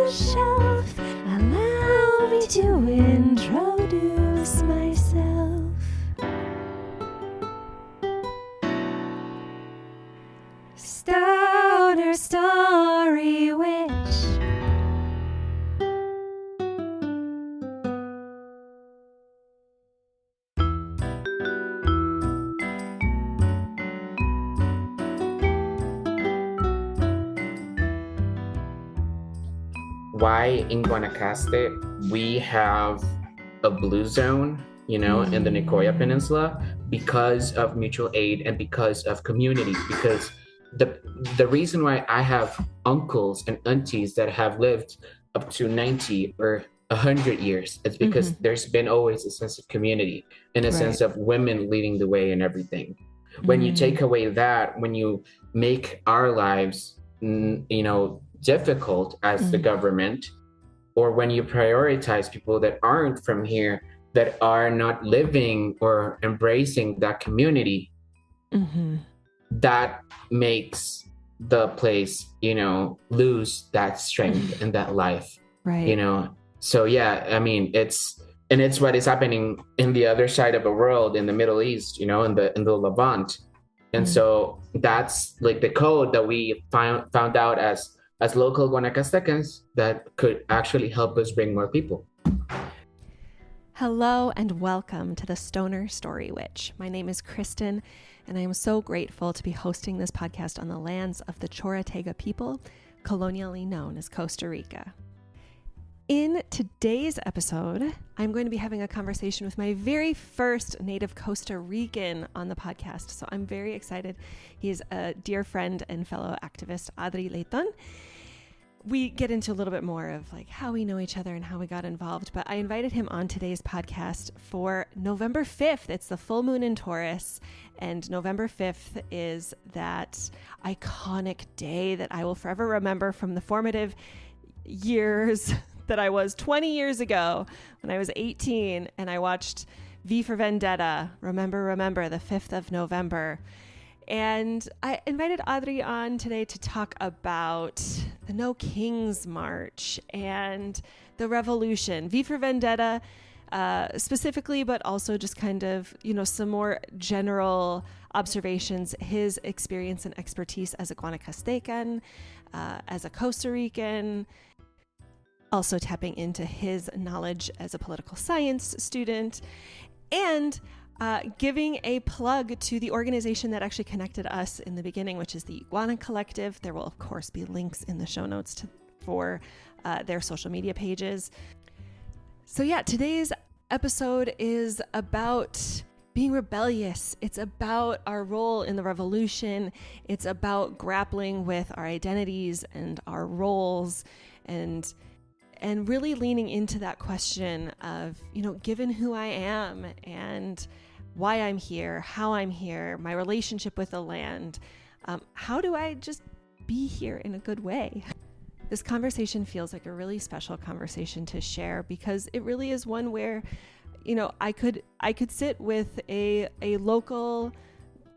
the shelf. Allow me to introduce myself. Stoner Story Witch. Why in Guanacaste we have a blue zone, in the Nicoya Peninsula, because of mutual aid and because of community. Because the reason why I have uncles and aunties that have lived up to 90 or 100 years is because there's been always a sense of community and a sense of women leading the way and everything. When you take away that, when you make our lives, difficult as the government, or when you prioritize people that aren't from here, that are not living or embracing that community, that makes the place, lose that strength and that life, So yeah, I mean, it's what is happening in the other side of the world, in the Middle East, in the Levant. And so that's like the code that we found out as local Guanacastecans that could actually help us bring more people. Hello and welcome to the Stoner Story Witch. My name is Kristyn, and I am so grateful to be hosting this podcast on the lands of the Chorotega people, colonially known as Costa Rica. In today's episode, I'm going to be having a conversation with my very first native Costa Rican on the podcast, so I'm very excited. He's a dear friend and fellow activist, Adri Leiton. We get into a little bit more of like how we know each other and how we got involved, but I invited him on today's podcast for November 5th. It's the full moon in Taurus, and November 5th is that iconic day that I will forever remember from the formative years that I was 20 years ago when I was 18 and I watched V for Vendetta, Remember, the 5th of November. And I invited Adri on today to talk about the No Kings March and the revolution, V for Vendetta specifically, but also just kind of, some more general observations, his experience and expertise as a Guanacastecan, as a Costa Rican, also tapping into his knowledge as a political science student, and giving a plug to the organization that actually connected us in the beginning, which is the iGuana Collective. There will, of course, be links in the show notes for their social media pages. So yeah, today's episode is about being rebellious. It's about our role in the revolution. It's about grappling with our identities and our roles, and really leaning into that question of, given who I am and why I'm here, how I'm here, my relationship with the land, how do I just be here in a good way? This conversation feels like a really special conversation to share because it really is one where, I could sit with a local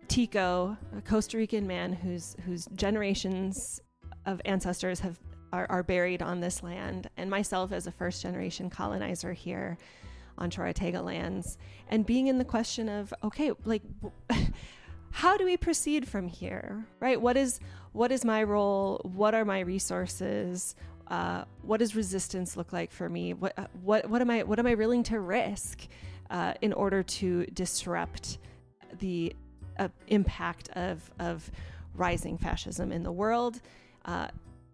Tico, a Costa Rican man whose generations of ancestors are buried on this land, and myself as a first generation colonizer here on Chorotega lands, and being in the question of, okay, like, how do we proceed from here, right? What is my role? What are my resources? What does resistance look like for me? What am I willing to risk in order to disrupt the impact of rising fascism in the world?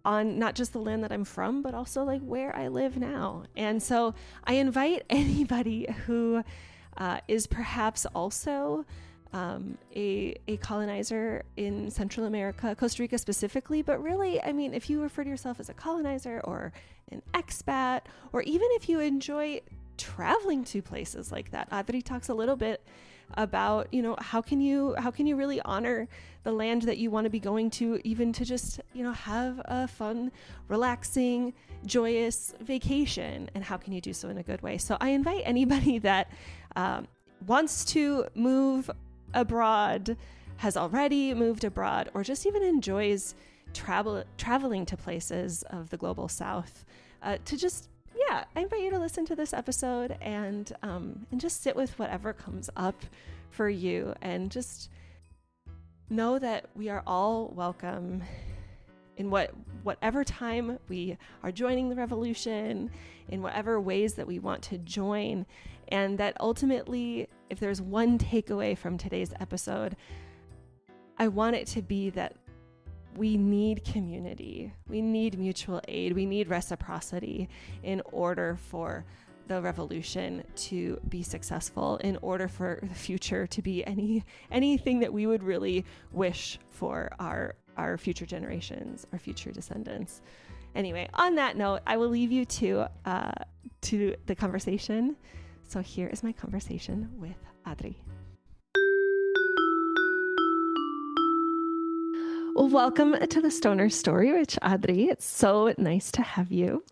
On not just the land that I'm from, but also like where I live now. And so I invite anybody who is perhaps also a colonizer in Central America, Costa Rica specifically, but really, I mean, if you refer to yourself as a colonizer or an expat, or even if you enjoy traveling to places like that, Adri talks a little bit about, how can you really honor the land that you want to be going to, even to just, have a fun, relaxing, joyous vacation, and how can you do so in a good way? So I invite anybody that wants to move abroad, has already moved abroad, or just even enjoys traveling to places of the global south, to just, yeah, I invite you to listen to this episode and just sit with whatever comes up for you, and just know that we are all welcome in whatever time we are joining the revolution, in whatever ways that we want to join. And that ultimately, if there's one takeaway from today's episode, I want it to be that we need community, we need mutual aid, we need reciprocity in order for the revolution to be successful, in order for the future to be anything that we would really wish for our future generations, our future descendants. Anyway, on that note, I will leave you to the conversation. So here is my conversation with Adri. Well, welcome to the Stoner Story, Rich Adri. It's so nice to have you.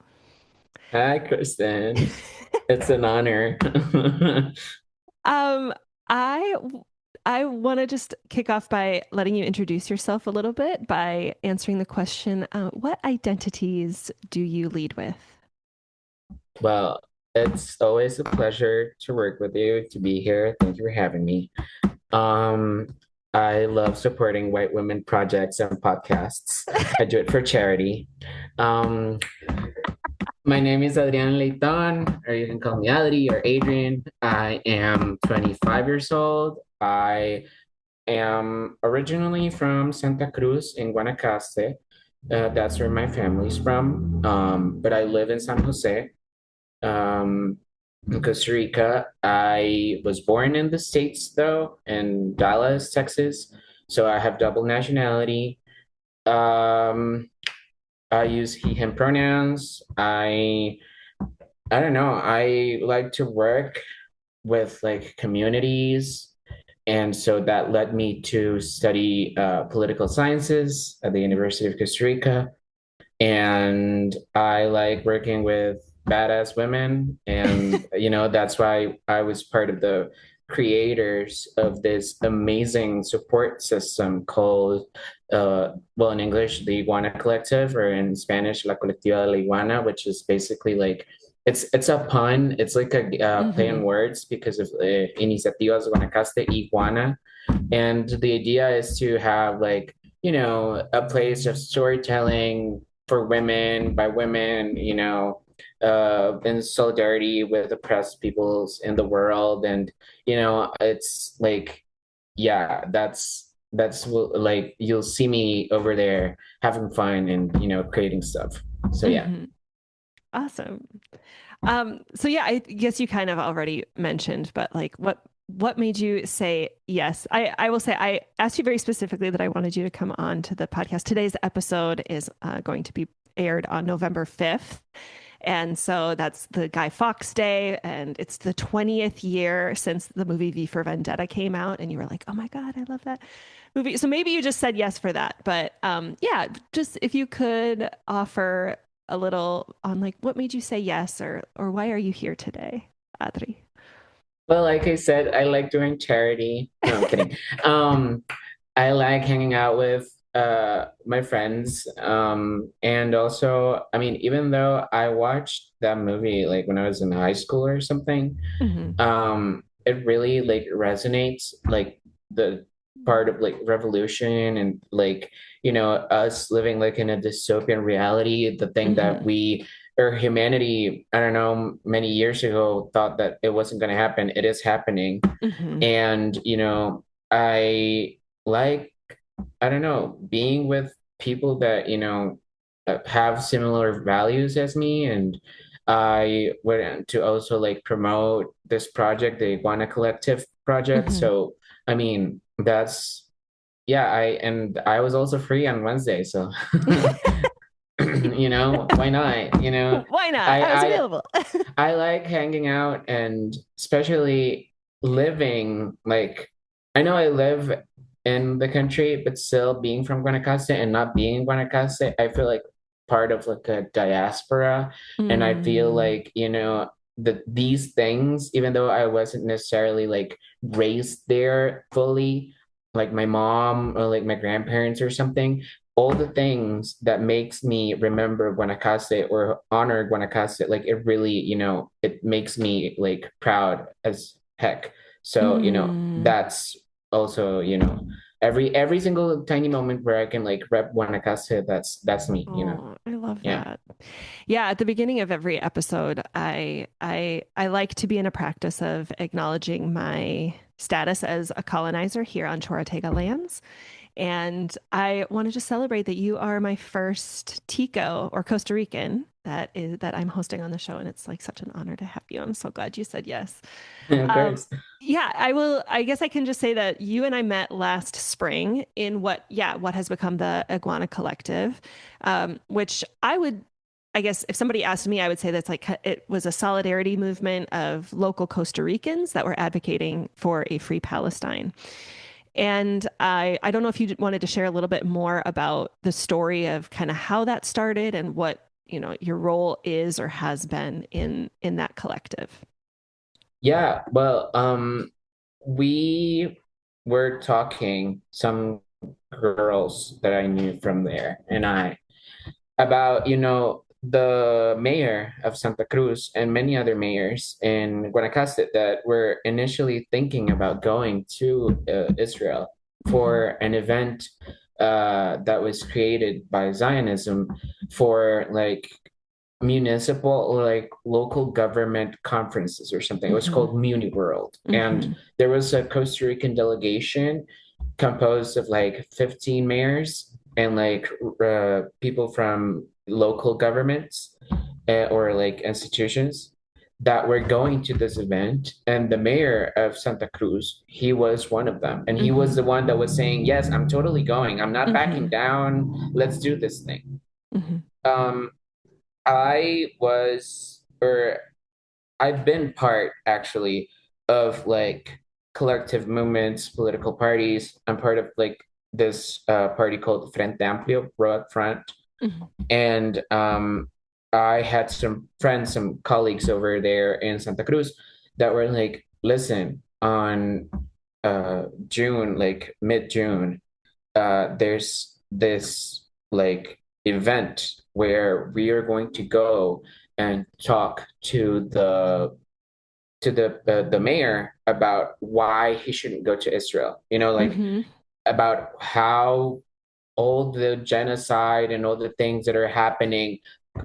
Hi, Kristyn. It's an honor. I want to just kick off by letting you introduce yourself a little bit by answering the question, what identities do you lead with? Well, it's always a pleasure to work with you, to be here. Thank you for having me. I love supporting white women projects and podcasts. I do it for charity. My name is Adri Leiton, or you can call me Adri or Adrian. I am 25 years old. I am originally from Santa Cruz in Guanacaste. That's where my family's from. But I live in San Jose, in Costa Rica. I was born in the States, though, in Dallas, Texas. So I have double nationality. Um, I use he, him pronouns. I don't know. I like to work with like communities. And so that led me to study political sciences at the University of Costa Rica. And I like working with badass women. And, that's why I was part of the creators of this amazing support system called, in English, the Iguana Collective, or in Spanish, La Colectiva de la Iguana, which is basically like, it's a pun. It's like a play on words because of Iniciativas Guanacaste, Iguana. And the idea is to have like, a place of storytelling for women, by women, in solidarity with oppressed peoples in the world. And, it's like, yeah, that's like, you'll see me over there having fun and, creating stuff. So, yeah. Awesome. So yeah, I guess you kind of already mentioned, but like what made you say yes? I will say I asked you very specifically that I wanted you to come on to the podcast. Today's episode is going to be aired on November 5th. And so that's the Guy Fawkes Day, and it's the 20th year since the movie V for Vendetta came out, and you were like, oh my God, I love that movie. So maybe you just said yes for that. But yeah, just if you could offer a little on like what made you say yes, or why are you here today, Adri? Well, like I said, I like doing charity. No, I'm kidding. I like hanging out with my friends. And also, I mean, even though I watched that movie like when I was in high school or something, it really like resonates, like the part of like revolution and like, us living like in a dystopian reality, the thing that we or humanity, I don't know, many years ago thought that it wasn't going to happen. It is happening. And, I like, I don't know, being with people that, have similar values as me. And I went to also like promote this project, the Iguana Collective project. So, I mean, yeah, I was also free on Wednesday. So, why not? Why not? I was available. I like hanging out, and especially living like, I know I live in the country, but still being from Guanacaste and not being in Guanacaste, I feel like part of like a diaspora. And I feel like, that these things, even though I wasn't necessarily like raised there fully, like my mom or like my grandparents or something, all the things that makes me remember Guanacaste or honor Guanacaste, like it really, it makes me like proud as heck. So, Mm. that's also, every single tiny moment where I can like rep Guanacaste, that's me. Oh, I love Yeah. that. Yeah, at the beginning of every episode, I like to be in a practice of acknowledging my status as a colonizer here on Chorotega lands. And I wanted to celebrate that you are my first Tico or Costa Rican that I'm hosting on the show, and it's like such an honor to have you. I'm so glad you said yes. Of Um, course. yeah, I will. I guess I can just say that you and I met last spring in what has become the Iguana Collective, which I guess if somebody asked me, I would say that's like it was a solidarity movement of local Costa Ricans that were advocating for a free Palestine. And I don't know if you wanted to share a little bit more about the story of kind of how that started and what, your role is or has been in that collective. Yeah, well, we were talking, some girls that I knew from there, and I, about, the mayor of Santa Cruz and many other mayors in Guanacaste that were initially thinking about going to Israel Mm-hmm. for an event that was created by Zionism for like municipal or like local government conferences or something. It was Mm-hmm. called Muni World. And Mm-hmm. there was a Costa Rican delegation composed of like 15 mayors and like people from local governments or like institutions that were going to this event. And the mayor of Santa Cruz, he was one of them. And he was Mm-hmm. the one that was saying, yes, I'm totally going. I'm not backing Mm-hmm. down. Let's do this thing. Mm-hmm. Um, I was, or I've been part actually of like collective movements, political parties. I'm part of like this party called Frente Amplio, Broad Front. Mm-hmm. And I had some friends, some colleagues over there in Santa Cruz that were like, listen, on June, like mid-June, there's this like event where we are going to go and talk to the mayor about why he shouldn't go to Israel. Like Mm-hmm. about how all the genocide and all the things that are happening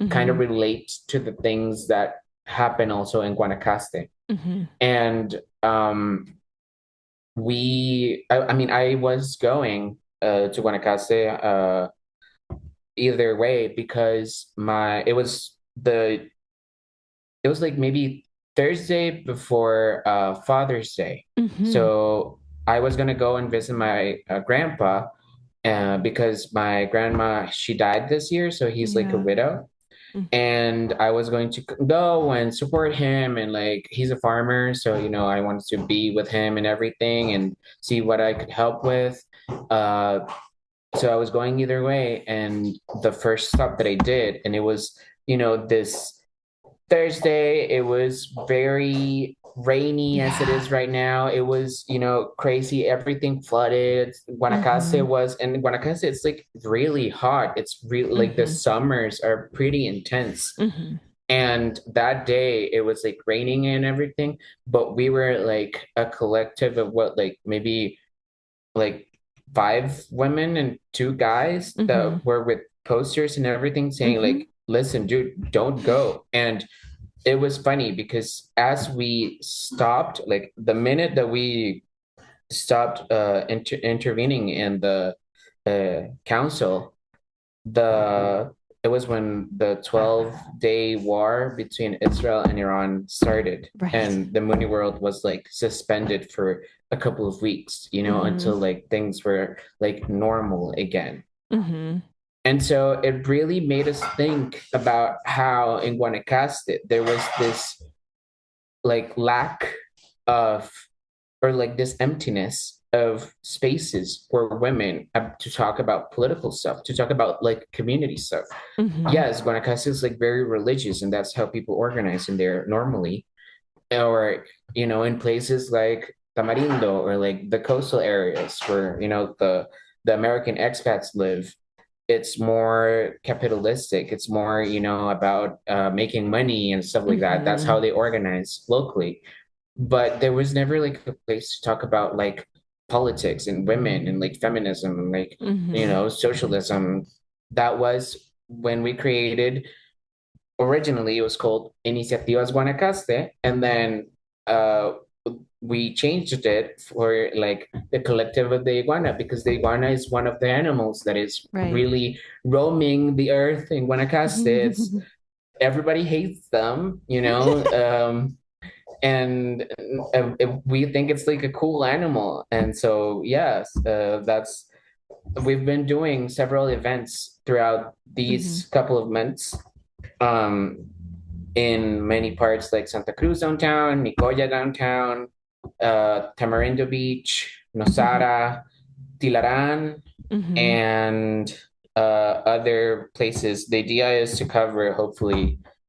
kind of Mm-hmm. relates to the things that happen also in Guanacaste. Mm-hmm. And I mean, I was going to Guanacaste either way because it was like maybe Thursday before Father's Day. Mm-hmm. So I was gonna go and visit my grandpa because my grandma, she died this year, so he's like a Yeah. widow. And I was going to go and support him, and like he's a farmer, so I wanted to be with him and everything and see what I could help with. Uh, so I was going either way, and the first stop that I did, and it was, this Thursday, it was very rainy as it Yeah. is right now. It was, crazy. Everything flooded. Mm-hmm. Guanacaste, it's like really hot. It's really like the Mm-hmm. summers are pretty intense. Mm-hmm. And that day it was like raining and everything, but we were like a collective of what, like maybe like five women and two guys Mm-hmm. that were with posters and everything saying Mm-hmm. like, listen, dude, don't go. And it was funny because as we stopped, like the minute that we stopped intervening in the council, the it was when the 12-day war between Israel and Iran started, Right. and the Mooney World was like suspended for a couple of weeks, Mm-hmm. until like things were like normal again. Mm-hmm. And so it really made us think about how in Guanacaste there was this like lack of, or like this emptiness of spaces for women to talk about political stuff, to talk about like community stuff. Mm-hmm. Yes, Guanacaste is like very religious, and that's how people organize in there normally. Or, in places like Tamarindo or like the coastal areas where, the American expats live, it's more capitalistic. It's more, about making money and stuff like that. That's how Mm-hmm. they organize locally. But there was never like a place to talk about like politics and women and like feminism and like, Mm-hmm. socialism. That was when we created, originally it was called Iniciativas Guanacaste, and then uh we changed it for like the collective of the iguana, because the iguana is one of the animals that is Right. really roaming the earth in Guanacaste. It's everybody hates them, and we think it's like a cool animal. And so yes, that's we've been doing several events throughout Mm-hmm. these couple of months, um, in many parts like Santa Cruz downtown, Nicoya downtown, Tamarindo Beach, Mm-hmm. Nosara, Tilaran, Mm-hmm. and other places. The idea is to cover, hopefully,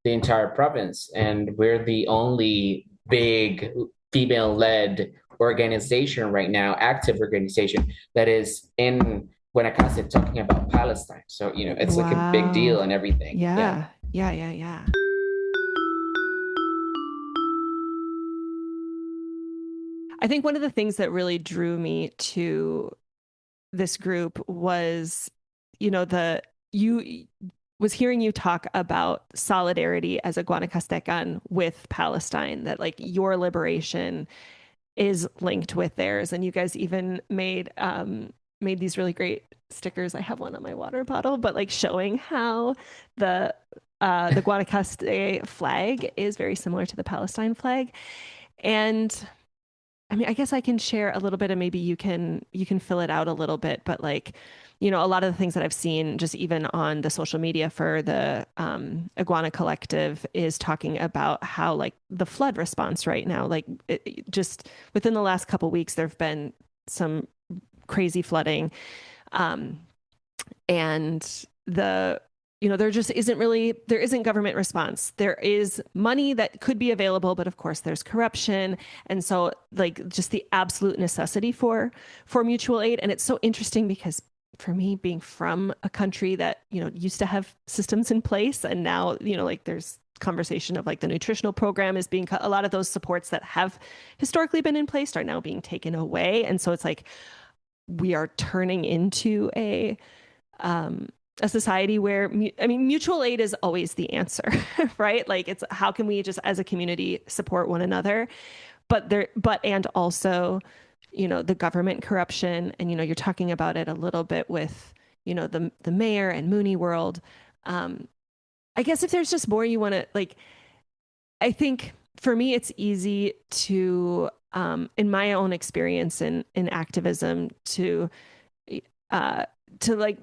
the entire province. And we're the only big female-led organization right now, active organization, that is in Guanacaste talking about Palestine. So, it's like a big deal Wow. and everything. Yeah. Yeah. Yeah. Yeah. Yeah. I think one of the things that really drew me to this group was, the you was hearing you talk about solidarity as a Guanacastecan with Palestine, that like your liberation is linked with theirs, and you guys even made these really great stickers. I have one on my water bottle, but like showing how the Guanacaste flag is very similar to the Palestine flag. And I mean, I guess I can share a little bit, and maybe you can fill it out a little bit, but like, a lot of the things that I've seen just even on the social media for the Iguana Collective is talking about how like the flood response right now, like just within the last couple weeks, there've been some crazy flooding, um, and there isn't government response. There is money that could be available, but of course there's corruption. And so like just the absolute necessity for mutual aid. And it's so interesting because for me, being from a country that, used to have systems in place, and now, like there's conversation of like the nutritional program is being cut. A lot of those supports that have historically been in place are now being taken away. And so it's like we are turning into um, a society where, I mean, mutual aid is always the answer, right? Like it's how can we just as a community support one another, and also, the government corruption, and you're talking about it a little bit with, the mayor and Mooney World. Um, I guess if there's just more you want to like, I think for me it's easy to, in my own experience in activism, uh, to like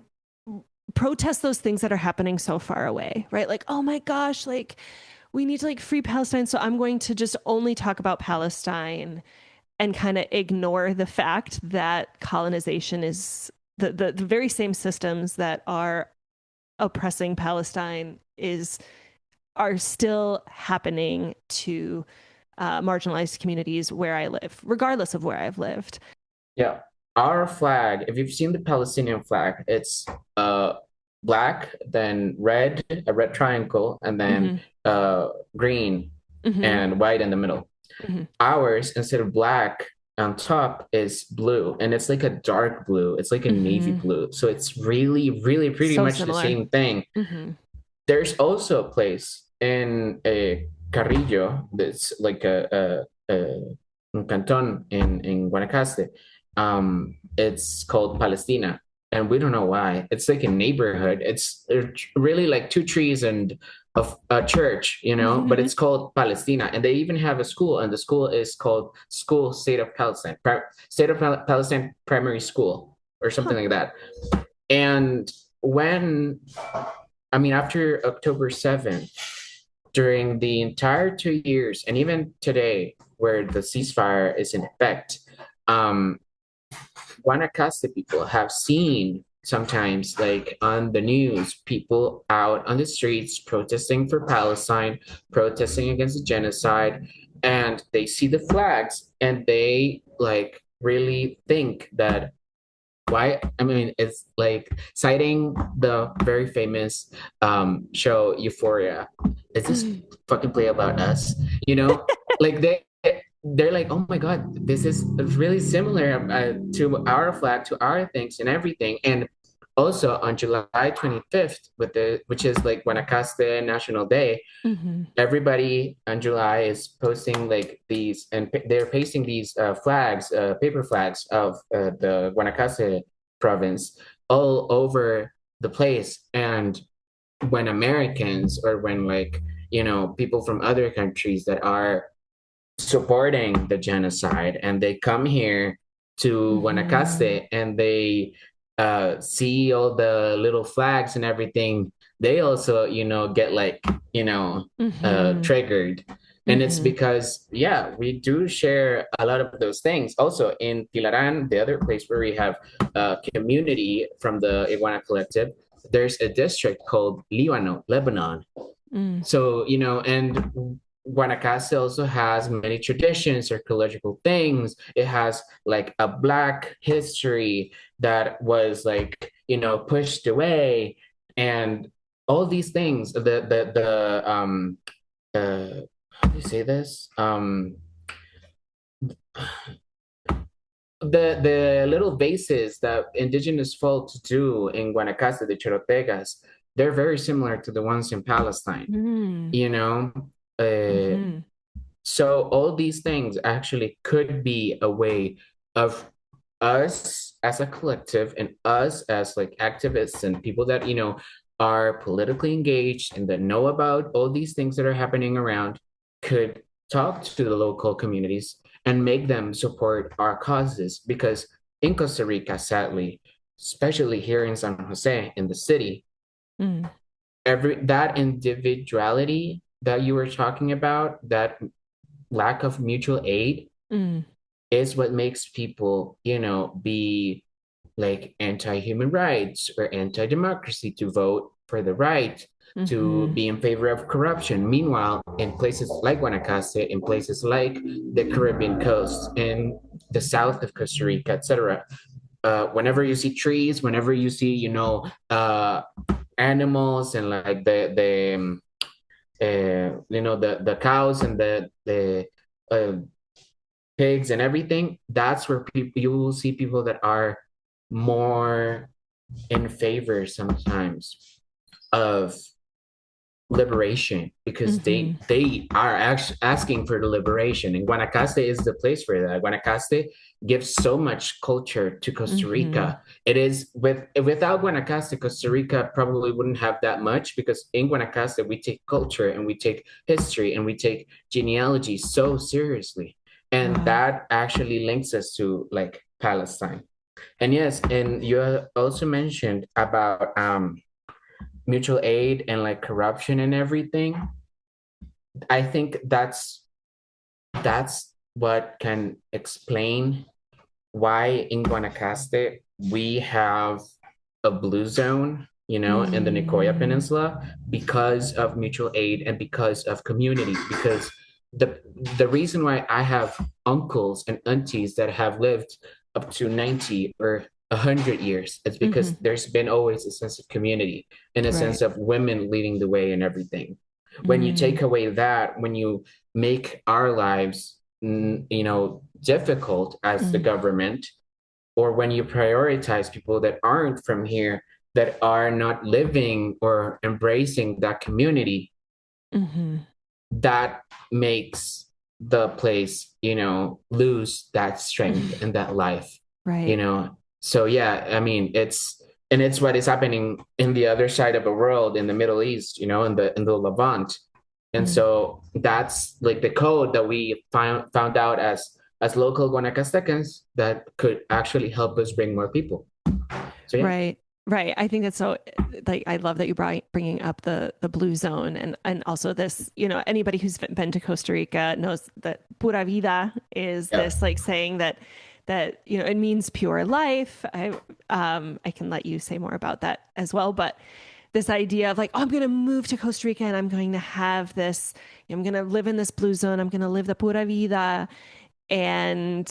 protest those things that are happening so far away, right? Like, oh my gosh, like we need to like free Palestine. So I'm going to just only talk about Palestine and kind of ignore the fact that colonization is the very same systems that are oppressing Palestine are still happening to marginalized communities where I live, regardless of where I've lived. Yeah. Our flag, if you've seen the Palestinian flag, it's black, then red, a red triangle, and then Mm-hmm. green Mm-hmm. and white in the middle. Mm-hmm. Ours, instead of black on top, is blue, and it's like a dark blue. It's like a navy Mm-hmm. blue. So it's really, really pretty So much the similar. same thing. Mm-hmm. There's also a place in a Carrillo that's like a canton in Guanacaste. It's called Palestina, and we don't know why. It's like a neighborhood. It's really like two trees and a church, but Mm-hmm. it's called Palestina, and they even have a school, and the school is called School State of Palestine, State of Palestine Primary School, or something Huh. like that. And when I mean, after October 7th, during the entire 2 years, and even today, where the ceasefire is in effect, um, Guanacaste people have seen sometimes, like on the news, people out on the streets protesting for Palestine, protesting against the genocide, and they see the flags and they like really think that why? I mean, it's like citing the very famous show Euphoria. Is this fucking play about us? You know, like they're like, oh my God, this is really similar to our flag, to our things and everything. And also on July 25th, which is like Guanacaste National Day, Mm-hmm. everybody on July is posting like these, and they're pasting these flags, paper flags of the Guanacaste province all over the place. And when Americans, or when like, people from other countries that are supporting the genocide, and they come here to Mm-hmm. Guanacaste, and they see all the little flags and everything, they also, get like, Mm-hmm. triggered. And it's Mm-hmm. because, yeah, we do share a lot of those things. Also in Tilaran, the other place where we have a community from the Iguana Collective, there's a district called Líbano, Lebanon. Mm. So, and Guanacaste also has many traditions, archaeological things. It has like a Black history that was like, pushed away, and all these things. How do you say this? The little vases that indigenous folks do in Guanacaste, the Chorotegas, they're very similar to the ones in Palestine, Mm. you know? Uh, Mm-hmm. so all these things actually could be a way of us as a collective, and us as like activists and people that, are politically engaged and that know about all these things that are happening around, could talk to the local communities and make them support our causes. Because in Costa Rica, sadly, especially here in San Jose, in the city, Mm. every that individuality that you were talking about, that lack of mutual aid, Mm. is what makes people, be like anti-human rights or anti-democracy, to vote for the right, to Mm-hmm. be in favor of corruption. Meanwhile, in places like Guanacaste, in places like the Caribbean coast, in the south of Costa Rica, etc., whenever you see trees, whenever you see, animals, and like the cows and the uh, pigs and everything, that's where people, you will see people that are more in favor sometimes of liberation, because Mm-hmm. they are actually asking for the liberation. And Guanacaste is the place for that. Guanacaste gives so much culture to Costa Mm-hmm. Rica. It is without Guanacaste, Costa Rica probably wouldn't have that much, because in Guanacaste we take culture and we take history and we take genealogy so seriously. And Wow. that actually links us to like Palestine. And yes, and you also mentioned about mutual aid and like corruption and everything. I think that's what can explain why in Guanacaste we have a blue zone, in the Nicoya Mm. Peninsula, because of mutual aid and because of community. Because the the reason why I have uncles and aunties that have lived up to 90 or 100 years, it's Mm-hmm. because there's been always a sense of community and a Right. sense of women leading the way and everything. When you Mm. take away that, when you make our lives, difficult as the Mm. government, or when you prioritize people that aren't from here, that are not living or embracing that community, Mm-hmm. that makes the place, lose that strength and that life, you Right. know. So yeah, I mean, it's what is happening in the other side of the world, in the Middle East, in the Levant. And Mm. so that's like the code that we found out as local Guanacastecans, that could actually help us bring more people. So yeah. Right. Right. I think that's so, like, I love that you bringing up the blue zone, and also this, anybody who's been to Costa Rica knows that Pura Vida is Yeah. this like saying that it means pure life. I can let you say more about that as well, but this idea of like, oh, I'm going to move to Costa Rica and I'm going to have this, I'm going to live in this blue zone. I'm going to live the Pura Vida. And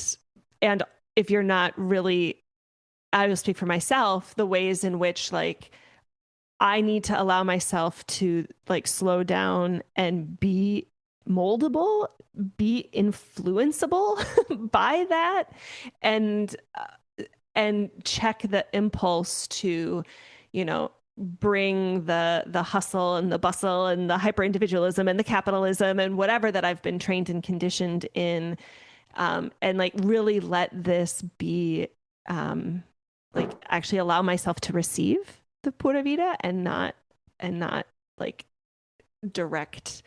if you're not really I will speak for myself, the ways in which like I need to allow myself to like slow down and be moldable, be influenceable by that, and check the impulse to, you know, bring the hustle and the bustle and the hyper individualism and the capitalism and whatever that I've been trained and conditioned in, and like really let this be, like actually allow myself to receive the Pura Vida and not like direct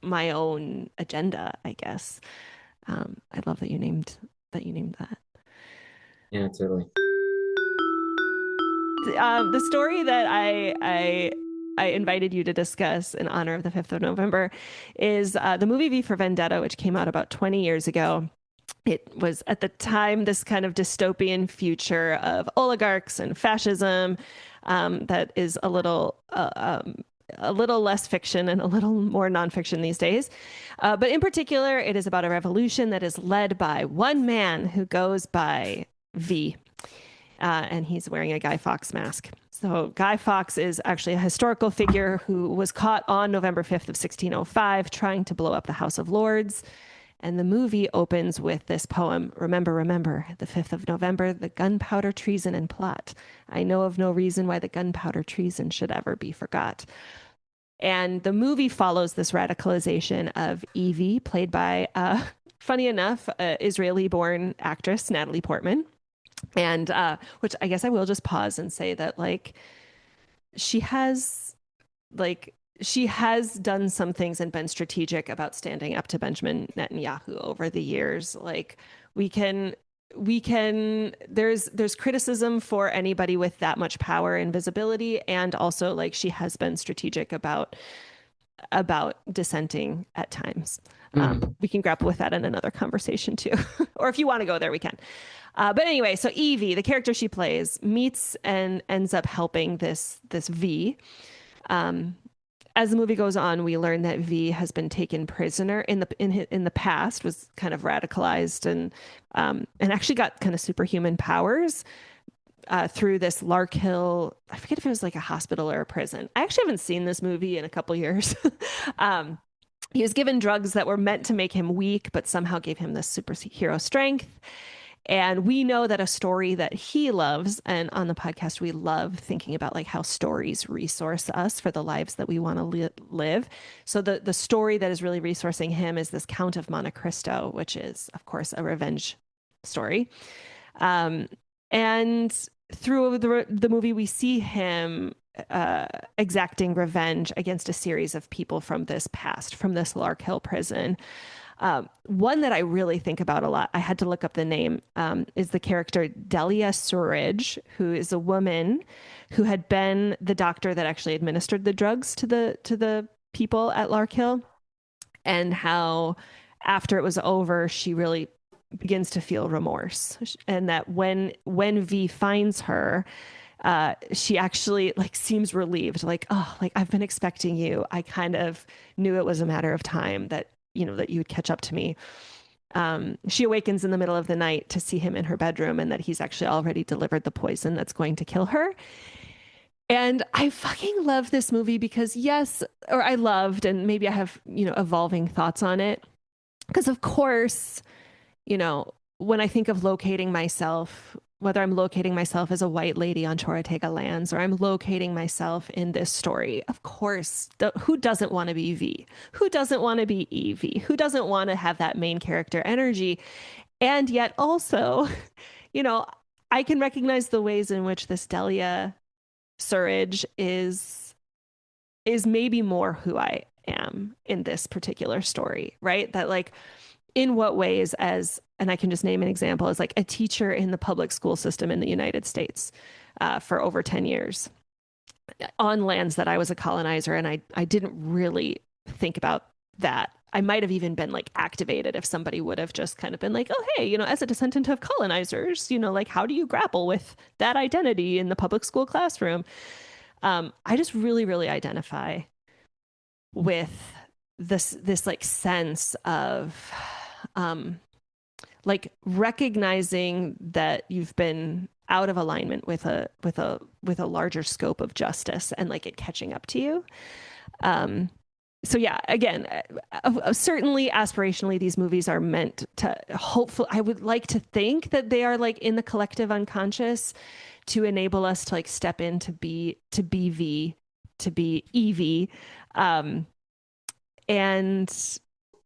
my own agenda, I guess. I love that you named that. Yeah, totally. The story that I invited you to discuss in honor of the 5th of November is the movie V for Vendetta, which came out about 20 years ago. It was at the time this kind of dystopian future of oligarchs and fascism, that is a little less fiction and a little more nonfiction these days. But in particular, it is about a revolution that is led by one man who goes by V. And he's wearing a Guy Fawkes mask. So Guy Fawkes is actually a historical figure who was caught on November 5th of 1605 trying to blow up the House of Lords. And the movie opens with this poem, Remember, remember, the 5th of November, the gunpowder treason and plot. I know of no reason why the gunpowder treason should ever be forgot. And the movie follows this radicalization of Evie, played by, funny enough, Israeli-born actress Natalie Portman. And which I guess I will just pause and say that like she has done some things and been strategic about standing up to Benjamin Netanyahu over the years. Like we can there's criticism for anybody with that much power and visibility, and also like she has been strategic about dissenting at times. We can grapple with that in another conversation too. Or if you want to go there, we can. But anyway, so Evie, the character she plays, meets and ends up helping this V. As the movie goes on, we learn that V has been taken prisoner in the past, was kind of radicalized and actually got kind of superhuman powers through this Larkhill. I forget if it was like a hospital or a prison. I actually haven't seen this movie in a couple years. He was given drugs that were meant to make him weak, but somehow gave him this superhero strength. And we know that a story that he loves, and on the podcast, we love thinking about like how stories resource us for the lives that we want to live. So the story that is really resourcing him is this Count of Monte Cristo, which is, of course, a revenge story. And through the movie, we see him exacting revenge against a series of people from this past, from this Larkhill prison. One that I really think about a lot, I had to look up the name, is the character Delia Surridge, who is a woman who had been the doctor that actually administered the drugs to the people at Larkhill, and how after it was over, she really begins to feel remorse, and that when V finds her, she actually like seems relieved, like, oh, like I've been expecting you. I kind of knew it was a matter of time that, you know, that you would catch up to me. She awakens in the middle of the night to see him in her bedroom, and that he's actually already delivered the poison that's going to kill her. And I fucking love this movie because I loved, and maybe I have, you know, evolving thoughts on it. Because of course, you know, when I think of locating myself, whether I'm locating myself as a white lady on Choratega lands, or I'm locating myself in this story, of course, who doesn't want to be V? Who doesn't want to be Evie? Who doesn't want to have that main character energy? And yet also, you know, I can recognize the ways in which this Delia Surridge is maybe more who I am in this particular story, right? That like, in what ways, and I can just name an example, as like a teacher in the public school system in the United States for over 10 years on lands that I was a colonizer, and I didn't really think about that. I might have even been like activated if somebody would have just kind of been like, oh, hey, you know, as a descendant of colonizers, you know, like how do you grapple with that identity in the public school classroom? I just really, really identify with this like sense of like recognizing that you've been out of alignment with a larger scope of justice and like it catching up to you. So yeah, again, certainly aspirationally, these movies are meant to hopefully, I would like to think that they are like in the collective unconscious to enable us to like step in to be V, to be EV, and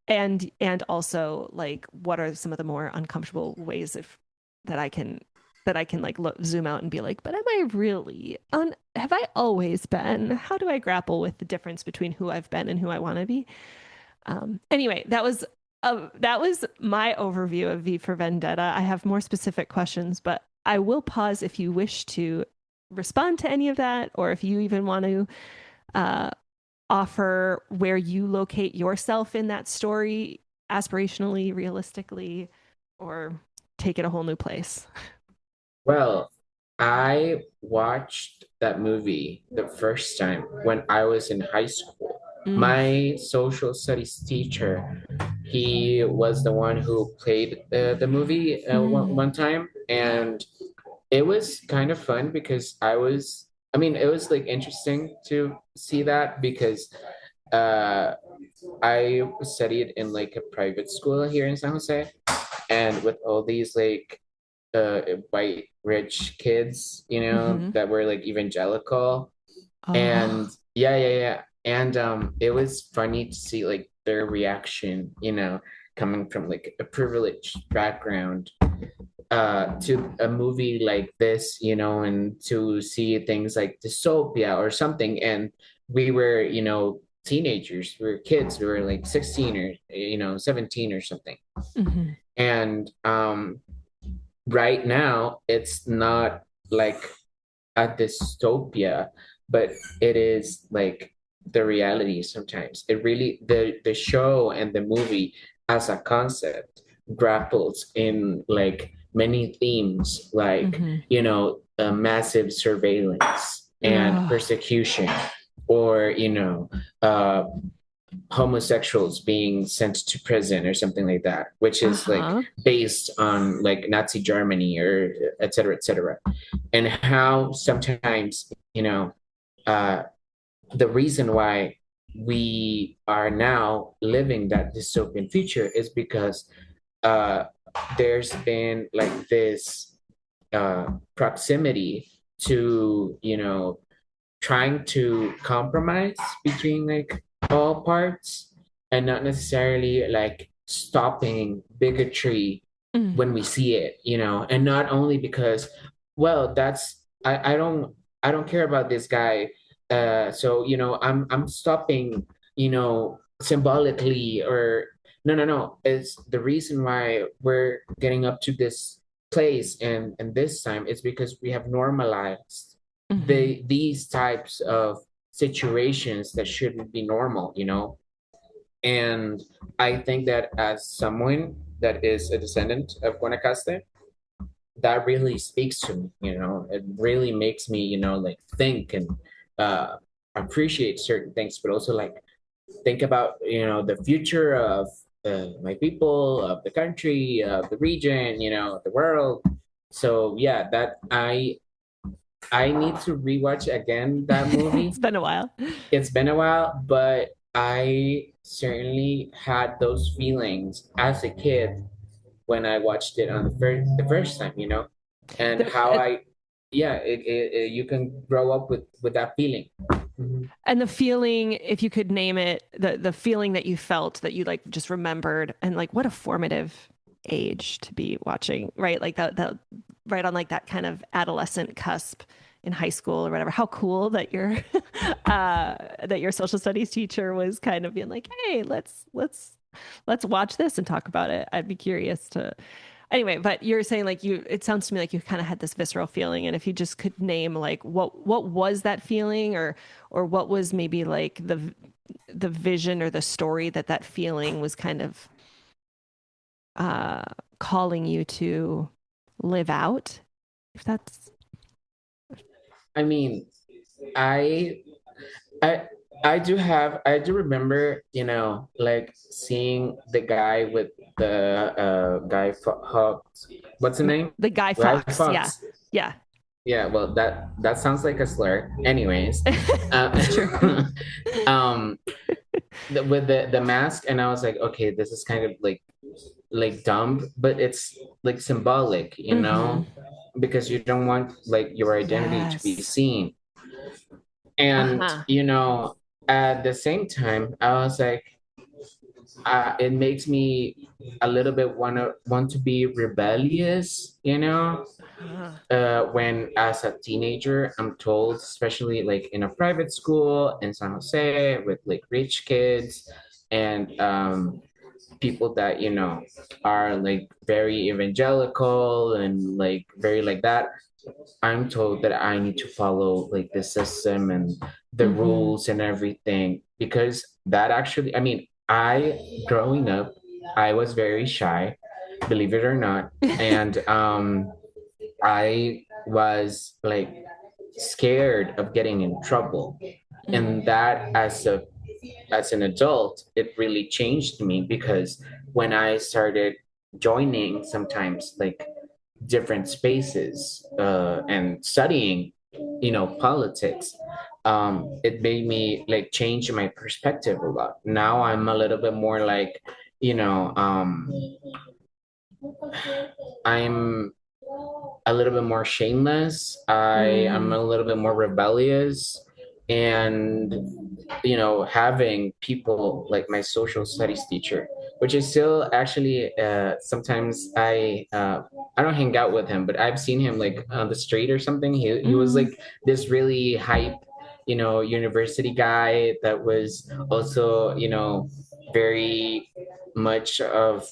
and also like what are some of the more uncomfortable ways of that I can like zoom out and be like, but am I really on, have I always been, how do I grapple with the difference between who I've been and who I want to be? Anyway, that was my overview of V for Vendetta. I have more specific questions, but I will pause if you wish to respond to any of that, or if you even want to uh, offer where you locate yourself in that story, aspirationally, realistically, or take it a whole new place. Well, I watched that movie the first time when I was in high school. Mm. My social studies teacher, he was the one who played the movie one time, and it was kind of fun because I mean, it was like interesting to see that because uh, I studied in like a private school here in San Jose, and with all these like white rich kids, you know, Mm-hmm. that were like evangelical. And Oh. yeah. And it was funny to see like their reaction, you know, coming from like a privileged background to a movie like this, you know, and to see things like dystopia or something. And we were, you know, teenagers, we were kids, we were like 16 or, you know, 17 or something. Mm-hmm. And right now it's not like a dystopia, but it is like the reality sometimes. It really the show and the movie as a concept grapples in like many themes like, Mm-hmm. you know, massive surveillance and Oh. persecution, or you know, homosexuals being sent to prison or something like that, which is like Uh-huh. based on like Nazi Germany or et cetera, et cetera. And how sometimes, you know, uh, the reason why we are now living that dystopian future is because uh, there's been like this proximity to, you know, trying to compromise between like all parts and not necessarily like stopping bigotry Mm. when we see it, you know, and not only because, well, that's I don't care about this guy. So, you know, I'm stopping, you know, symbolically or no. It's the reason why we're getting up to this place and this time is because we have normalized Mm-hmm. these types of situations that shouldn't be normal, you know. And I think that as someone that is a descendant of Guanacaste, that really speaks to me, you know. It really makes me, you know, like think and uh appreciate certain things, but also like think about, you know, the future of my people, of the country, of the region, you know, the world. So yeah, that I need to rewatch again that It's movie. been a while. It's been a while, but I certainly had those feelings as a kid when I watched it on the first time, you know, and The, how yeah, you can grow up with that feeling. Mhm. and the feeling, if you could name it, the feeling that you felt that you like just remembered, and like what a formative age to be watching, right? Like that right on like that kind of adolescent cusp in high school or whatever. How cool that your that your social studies teacher was kind of being like, hey, let's watch this and talk about it. I'd be curious to anyway, but you're saying like you, it sounds to me like you kind of had this visceral feeling, and if you just could name like what was that feeling, or what was maybe like the vision or the story that that feeling was kind of uh calling you to live out, if that's I mean, I I I do remember, you know, like seeing the guy with the Guy Fawkes. What's the name? the Guy Guy Fawkes, yeah. Fawkes. Yeah. Yeah, well, that sounds like a slur. Anyways, It's true. um, with the mask, and I was like, okay, this is kind of like dumb, but it's like symbolic, Hmm. because you don't want like your identity to be Yes. seen. And Uh-huh. at the same time, I was like, it makes me a little bit want to be rebellious, Uh-huh. when as a teenager I'm told, especially like in a private school in San Jose with like rich kids and people that are like very evangelical and like very like that. I'm told that I need to follow like the system and the Hmm. rules and everything, because that actually, I mean, I growing up, I was very shy, believe it or not. And I was like scared of getting in trouble. And Hmm. that as an adult, it really changed me, because when I started joining sometimes like different spaces and studying, politics, it made me like change my perspective a lot. Now I'm a little bit more like, you know, I'm a little bit more shameless. I am Mm. a little bit more rebellious. And, having people like my social studies teacher, which is still actually sometimes I don't hang out with him, but I've seen him like on the street or something. He was Mm. like this really hype, university guy that was also, very much of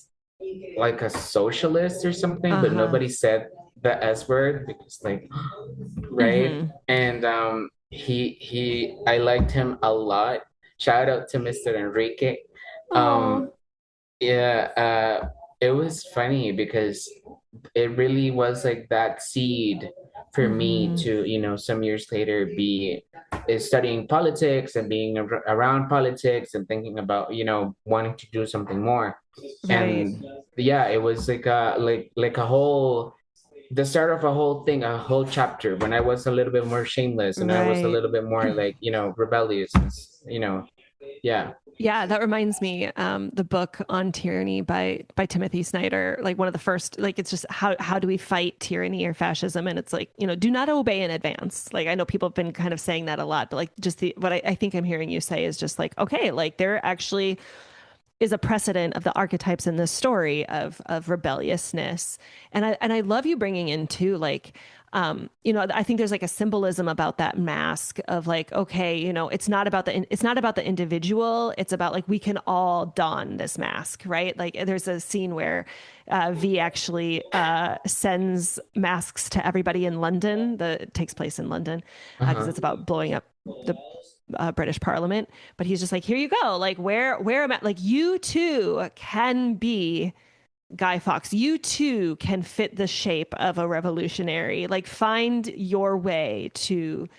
like a socialist or something, but Uh-huh. nobody said the S word because like, right? Hmm. And I liked him a lot. Shout out to Mr. Enrique. Oh. Um yeah, it was funny because it really was like that seed for me Hmm. to, some years later be studying politics and being around politics and thinking about, wanting to do something more. Right. And yeah, it was like a whole the start of a whole thing, a whole chapter when I was a little bit more shameless and I was a Right. little bit more like, rebellious, yeah. Yeah, that reminds me, the book on tyranny by Timothy Snyder, like one of the first, like it's just how do we fight tyranny or fascism? And it's like, do not obey in advance. Like I know people have been kind of saying that a lot, but like just what I think I'm hearing you say is just like, okay, like there actually is a precedent of the archetypes in this story of rebelliousness. And I love you bringing in too, like, I think there's like a symbolism about that mask of like, okay, it's not about the individual. It's about like we can all don this mask, right? Like there's a scene where V actually sends masks to everybody in London. It takes place in London because Uh-huh. it's about blowing up the British Parliament. But he's just like, here you go. Like, where am I? Like, you too can be Guy Fawkes. You too can fit the shape of a revolutionary. Like, find your way to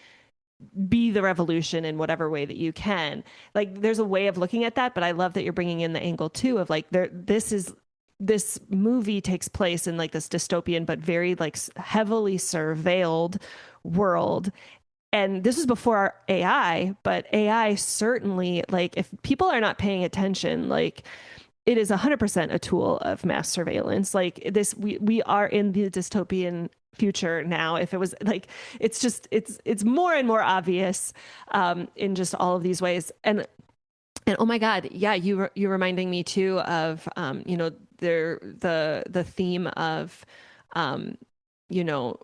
be the revolution in whatever way that you can. Like, there's a way of looking at that, but I love that you're bringing in the angle too of like, this movie takes place in like this dystopian but very like heavily surveilled world, and this was before our AI, but AI certainly, like, if people are not paying attention, like, it is 100% a tool of mass surveillance. Like, we are in the dystopian future now. If it was like, it's more and more obvious in just all of these ways. And oh my God, yeah, you're reminding me too of, the theme of, um, you know,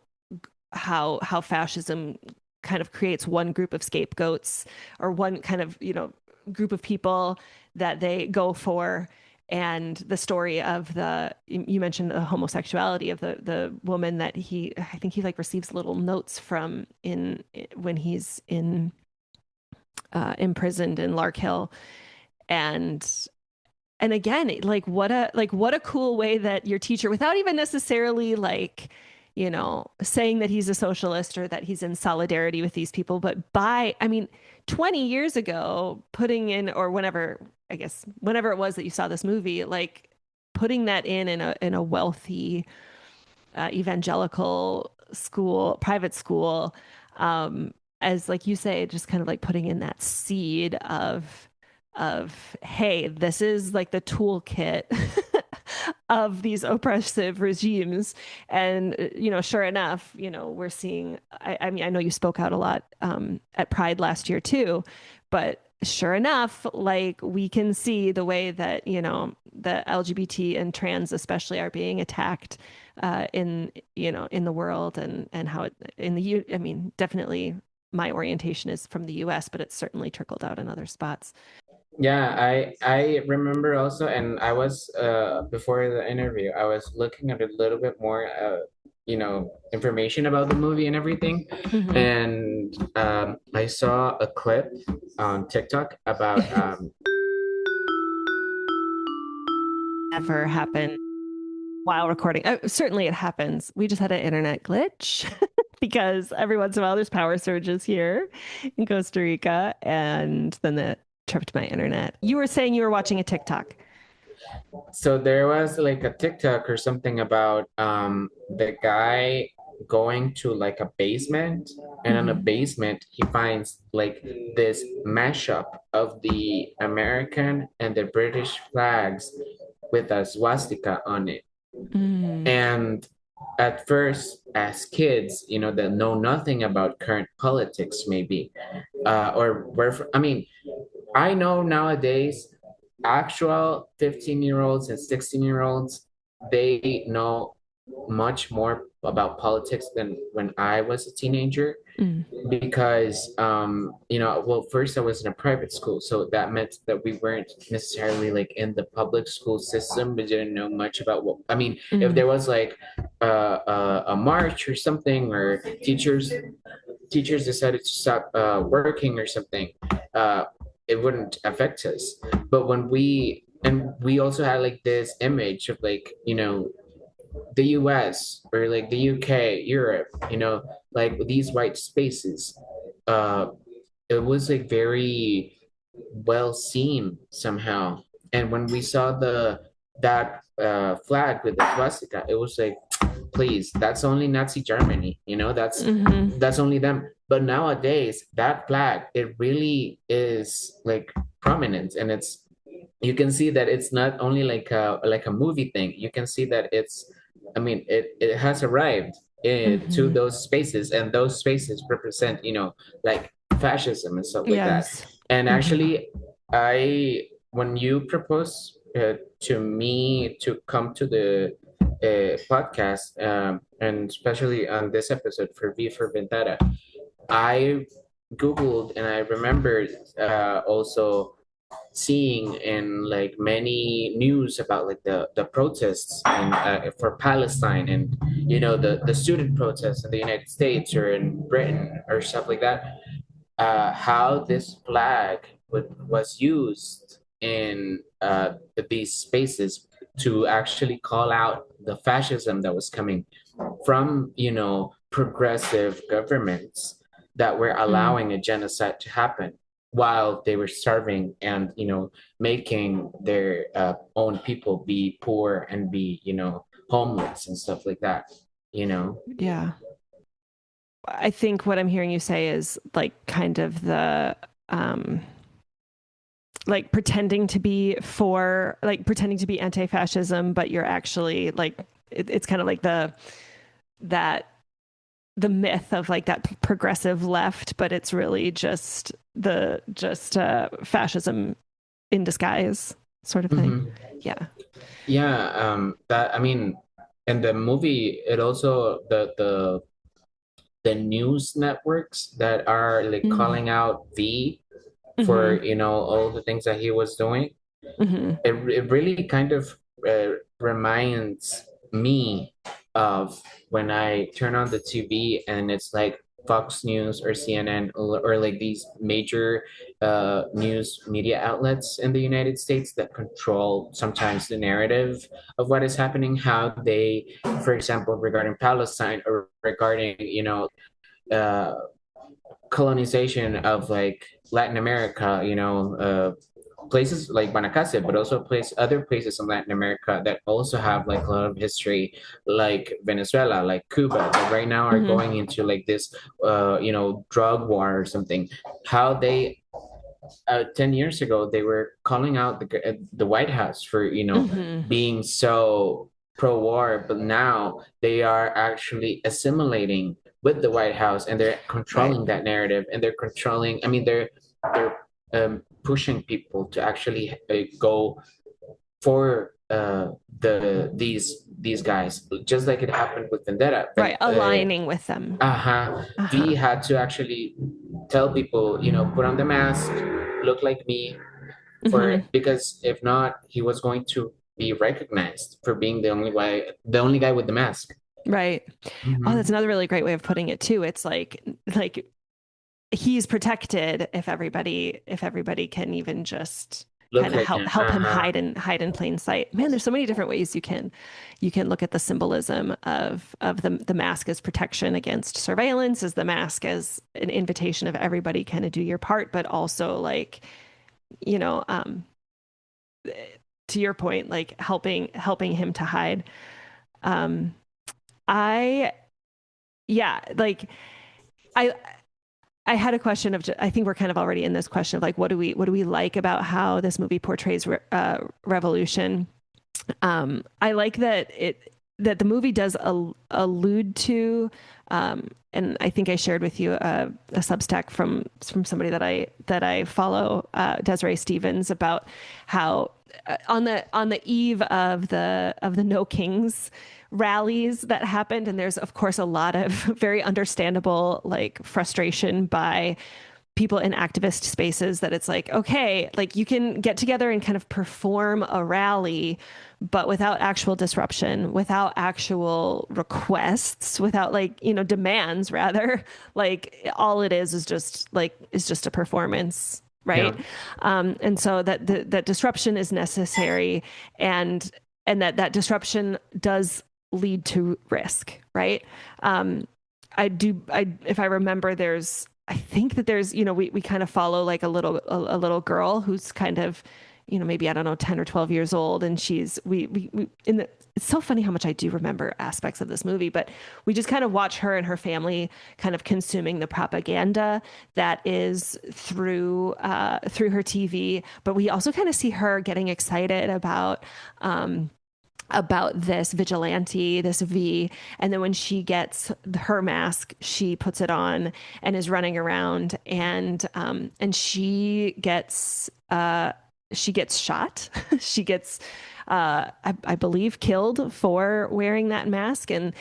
how fascism kind of creates one group of scapegoats or one kind of group of people that they go for. And the story of the you mentioned the homosexuality of the woman that I think he like receives little notes from in when he's in imprisoned in Larkhill. And again, like what a cool way that your teacher, without even necessarily like, saying that he's a socialist or that he's in solidarity with these people, but I mean, 20 years ago, putting in, or whenever, I guess, whenever it was that you saw this movie, like putting that in a wealthy evangelical school, private school, um, as like you say, just kind of like putting in that seed of hey, this is like the toolkit of these oppressive regimes. And sure enough, we're seeing. I mean, I know you spoke out a lot at Pride last year too, but sure enough, like we can see the way that the LGBT and trans especially are being attacked in the world, and how it in the U. I mean, definitely my orientation is from the US, but it's certainly trickled out in other spots. Yeah, I remember also, and I was before the interview, I was looking at a little bit more information about the movie and everything. Mhm. And I saw a clip on TikTok about Ever happen while recording? Certainly it happens. We just had an internet glitch because every once in a while there's power surges here in Costa Rica, and then that tripped my internet. You were saying you were watching a TikTok. so there was like a TikTok or something about the guy going to like a basement, and in a Mhm. basement he finds like this mashup of the American and the British flags with a swastika on it. Mm. And at first, as kids, that know nothing about current politics, maybe, or where, I mean, I know nowadays, actual 15-year-olds and 16-year-olds, they know much more about politics than when I was a teenager, Mm. because well, first I was in a private school, so that meant that we weren't necessarily like in the public school system. We didn't know much about what, I mean, if Mm. there was like a march or something, or teachers decided to stop working or something, uh it wouldn't affect us. But when we also had like this image of like the US or like the UK, Europe, like these white spaces. Uh, it was like very well seen somehow. And when we saw that flag with the swastika, it was like, please, that's only Nazi Germany, Mhm. that's only them. But nowadays, that flag, it really is like prominent, and you can see that it's not only like a movie thing. You can see that I mean, it has arrived to Mhm. those spaces, and those spaces represent, like fascism and stuff like that. Yes. And Mhm. actually, when you propose to me to come to the podcast, and especially on this episode for V for Vendetta, I Googled, and I remembered also seeing in like many news about like the protests for Palestine, and the student protests in the United States or in Britain or stuff like that, how this flag was used in these spaces to actually call out the fascism that was coming from progressive governments that were Mm. allowing a genocide to happen while they were starving, and making their own people be poor and be homeless and stuff like that you know Yeah. I think what I'm hearing you say is like kind of the um like pretending to be anti-fascism, but you're actually like it's kind of like that the myth of like that progressive left, but it's really just fascism in disguise sort of thing. hmm Yeah. yeah, that, I mean, in the movie, it also the news networks that are like Mm. calling out V Hmm. for all the things that he was doing. Hmm. It really kind of reminds me of when I turn on the TV and it's like Fox News or CNN, or like these major news media outlets in the United States that control sometimes the narrative of what is happening, how they, for example, regarding Palestine, or regarding, uh, colonization of like Latin America, places like Guanacaste, but also other places in Latin America that also have like a lot of history, like Venezuela, like Cuba, that right now are Hmm. going into like this, drug war or something. How they 10 years ago they were calling out the White House for Hmm. being so pro-war, but now they are actually assimilating with the White House, and they're Right. controlling that narrative, and they're controlling. I mean, they're pushing people to actually go for these guys, just like it happened with Vendetta. Right. Aligning with them. V Uh-huh. had to actually tell people, put on the mask, look like me, Hmm. because if not, he was going to be recognized for being the only guy with the mask. Right. Oh, that's Hmm. another really great way of putting it too. It's like he's protected if everybody can even just Look kind of like help him. help him hide in plain sight. Man, there's so many different ways you can look at the symbolism of the mask as protection against surveillance, as the mask as an invitation of everybody kind of do your part, but also like, you know, to your point, like helping him to hide. Um, I yeah, like I I had a question of, I think we're kind of already in this question of like, what do we like about how this movie portrays revolution? I like that the movie does allude to, and I think I shared with you a Substack from somebody that I follow, Desiree Stevens, about how on the eve of the No Kings rallies that happened, and there's of course a lot of very understandable like frustration by people in activist spaces, that it's like, okay, like you can get together and kind of perform a rally, but without actual disruption, without actual requests, without like, demands rather, like all it is just a performance. Right. Yeah. And so that disruption is necessary, and that disruption does lead to risk. Right. If I remember, I think that we kind of follow like a little girl who's kind of, maybe, I don't know, 10 or 12 years old. And it's so funny how much I do remember aspects of this movie, but we just kind of watch her and her family kind of consuming the propaganda that is through her TV. But we also kind of see her getting excited about this vigilante, this V. And then when she gets her mask, she puts it on and is running around, and she gets shot. She gets, I believe, killed for wearing that mask. And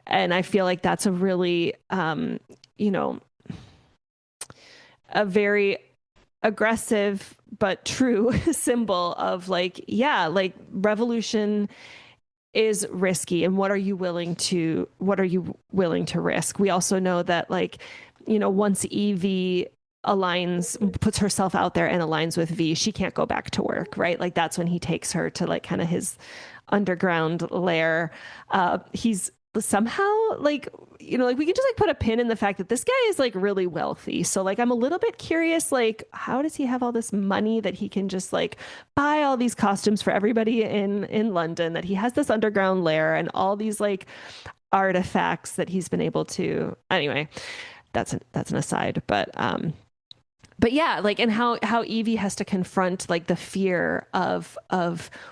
I feel like that's a really, you know, a very aggressive but true symbol of like, yeah, like revolution is risky, and what are you willing to risk? We also know that, like, once Evie puts herself out there and aligns with V, she can't go back to work, right? Like that's when he takes her to like kind of his underground lair. He's somehow like we can just like put a pin in the fact that this guy is like really wealthy. So like I'm a little bit curious, like how does he have all this money that he can just like buy all these costumes for everybody in London, that he has this underground lair and all these like artifacts that he's been able to, anyway, that's an aside. But yeah, like, and how Evie has to confront like the fear of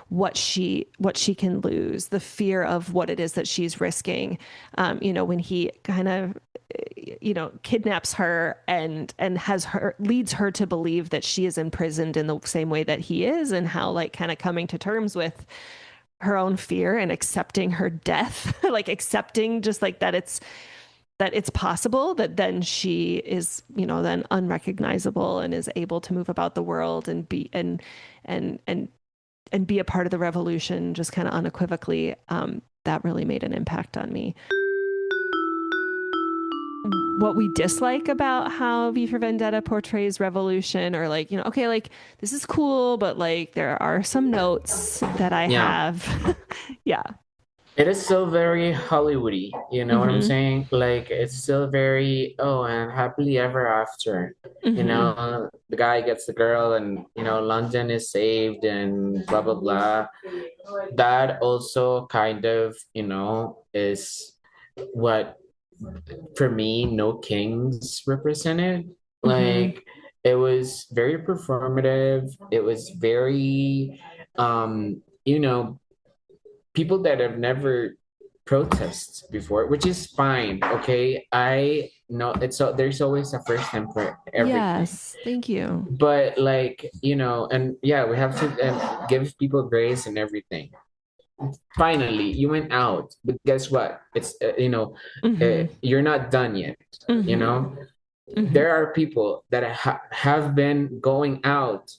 what she can lose, the fear of what it is that she's risking. When he kind of kidnaps her and leads her to believe that she is imprisoned in the same way that he is, and how like kind of coming to terms with her own fear and accepting her death, like accepting just like that it's possible that then she is, then unrecognizable and is able to move about the world and be a part of the revolution, just kind of unequivocally. That really made an impact on me. What we dislike about how V for Vendetta portrays revolution, or like, okay, like this is cool, but like there are some notes that I Yeah. have. Yeah. It is still very Hollywoody, you know what I'm Mm-hmm. saying? Like it's still very, oh, and happily ever after. You Mm-hmm. know, the guy gets the girl and London is saved and blah blah blah. That also kind of, is what for me No Kings represented. Mm-hmm. Like it was very performative. It was very people that have never protested before, which is fine. Okay, I know there's always a first time for everything, Yes. Thank you. but like and yeah, we have to give people grace and everything. Finally, you went out, but guess what? It's Mm-hmm. you're not done yet. You Mm-hmm. know, Mm-hmm. there are people that have been going out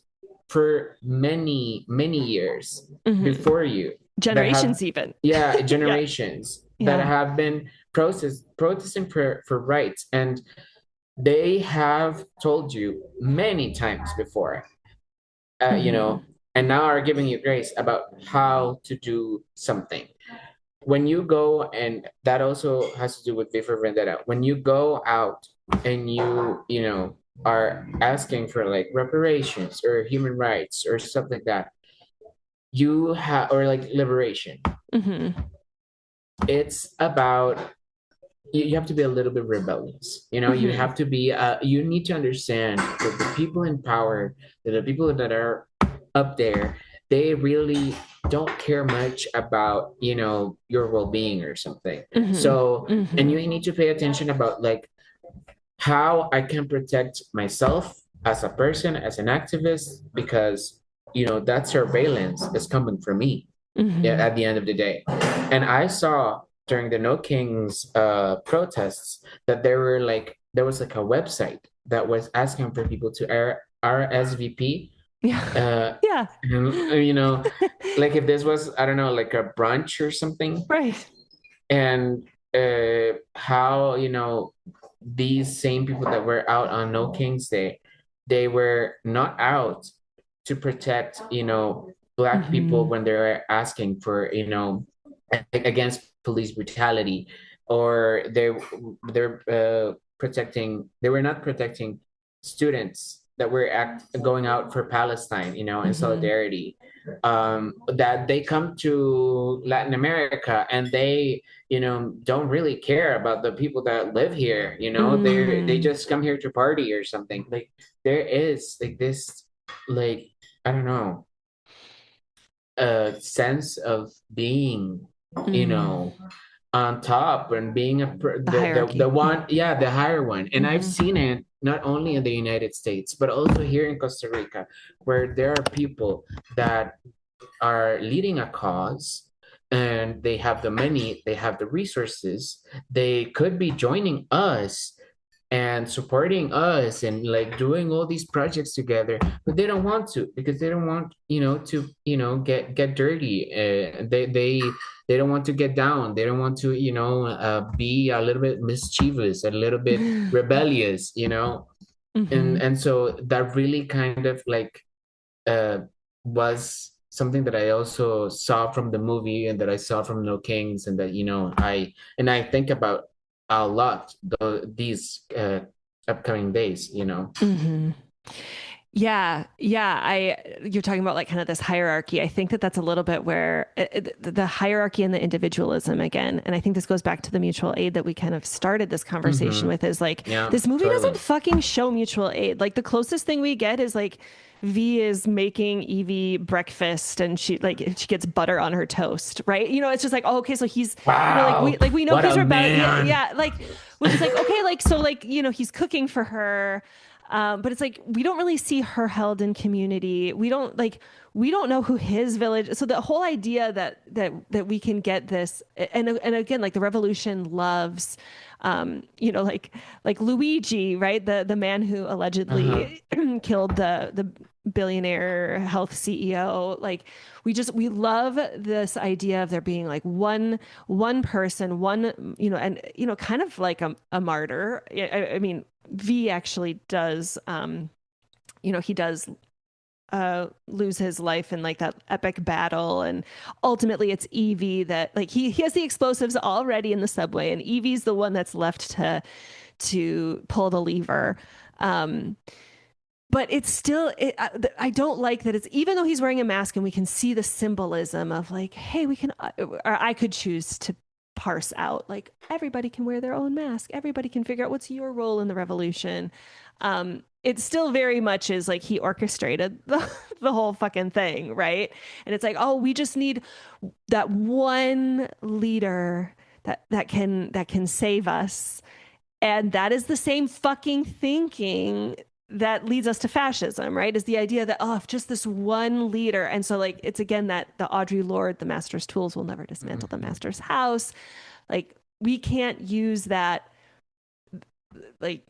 for many many years Mm-hmm. before you that have Generations even. yeah Yeah. generations that Yeah. have been protesting for rights, and they have told you many times before, uh, you Mm-hmm. know and now are giving you grace about how to do something. When you go, and that also has to do with V for Vendetta, when you go out and are asking for like reparations or human rights or stuff like that, you have or like liberation, Mm-hmm. it's about you have to be a little bit rebellious. You Mm-hmm. have to be you need to understand that the people in power, that the people that are up there, they really don't care much about your well-being or something. Mm-hmm. So, and Mm-hmm. you need to pay attention about like how I can protect myself as a person, as an activist, because that surveillance is coming from me, yeah, Mm-hmm. at the end of the day. And I saw during the No Kings protests that there was like a website that was asking for people to RSVP. Yeah. Uh, Yeah. like if this was, I don't know, like a brunch or something, Right. and how these same people that were out on No Kings Day, they were not out to protect black people Mm-hmm. when they were asking for against police brutality, or they're protecting they were not protecting students that were going out for Palestine, in Mm-hmm. solidarity. That they come to Latin America and they don't really care about the people that live here. They Mm-hmm. just come here to party or something. Like there is like this, like, I don't know, a sense of being, you Mm. know on top, and being The the hierarchy. one, yeah, the higher one. And I've Mm-hmm. seen it not only in the United States but also here in Costa Rica, where there are people that are leading a cause, and they have the money, they have the resources, they could be joining us and supporting us and like doing all these projects together, but they don't want to, because they don't want to get dirty. They don't want to get down, they don't want to be a little bit mischievous, a little bit rebellious, Mm-hmm. and so that really kind of like uh was something that I also saw from the movie, and that I saw from No Kings, and that I think about a lot these upcoming days. Mm-hmm. Yeah, yeah. You're talking about like kind of this hierarchy. I think that that's a little bit where the hierarchy and the individualism again. And I think this goes back to the mutual aid that we kind of started this conversation Mm-hmm. with is like, Yeah, this movie doesn't totally. fucking show mutual aid. Like the closest thing we get is like V is making Evie breakfast and she gets butter on her toast, right? It's just like, oh, okay, so he's, Wow, like we know what he's a rebellious. Yeah, man. yeah. Like, which is like, okay, like, so like, he's cooking for her. But it's like we don't really see her held in community. We don't know who his village. So the whole idea that we can get this, and again, like the revolution loves, like Luigi, right? The man who Uh-huh. allegedly killed the billionaire health CEO. Like we love this idea of there being like one person, one and kind of like a martyr. I mean, V actually does, he does lose his life in like that epic battle, and ultimately it's Evie that like he has the explosives already in the subway, and Evie's the one that's left to pull the lever. Um, but it's still I don't like that it's, even though he's wearing a mask and we can see the symbolism of like, hey, we can, or I could choose to parse out like everybody can wear their own mask, everybody can figure out what's your role in the revolution. It still very much is like he orchestrated the whole fucking thing, right? And it's like, oh, we just need that one leader that can save us, and that is the same fucking thinking that leads us to fascism, right? Is the idea that, oh, if just this one leader. And so, like, it's again that the Audre Lorde, the master's tools will never dismantle the master's house. Like, we can't use that, like,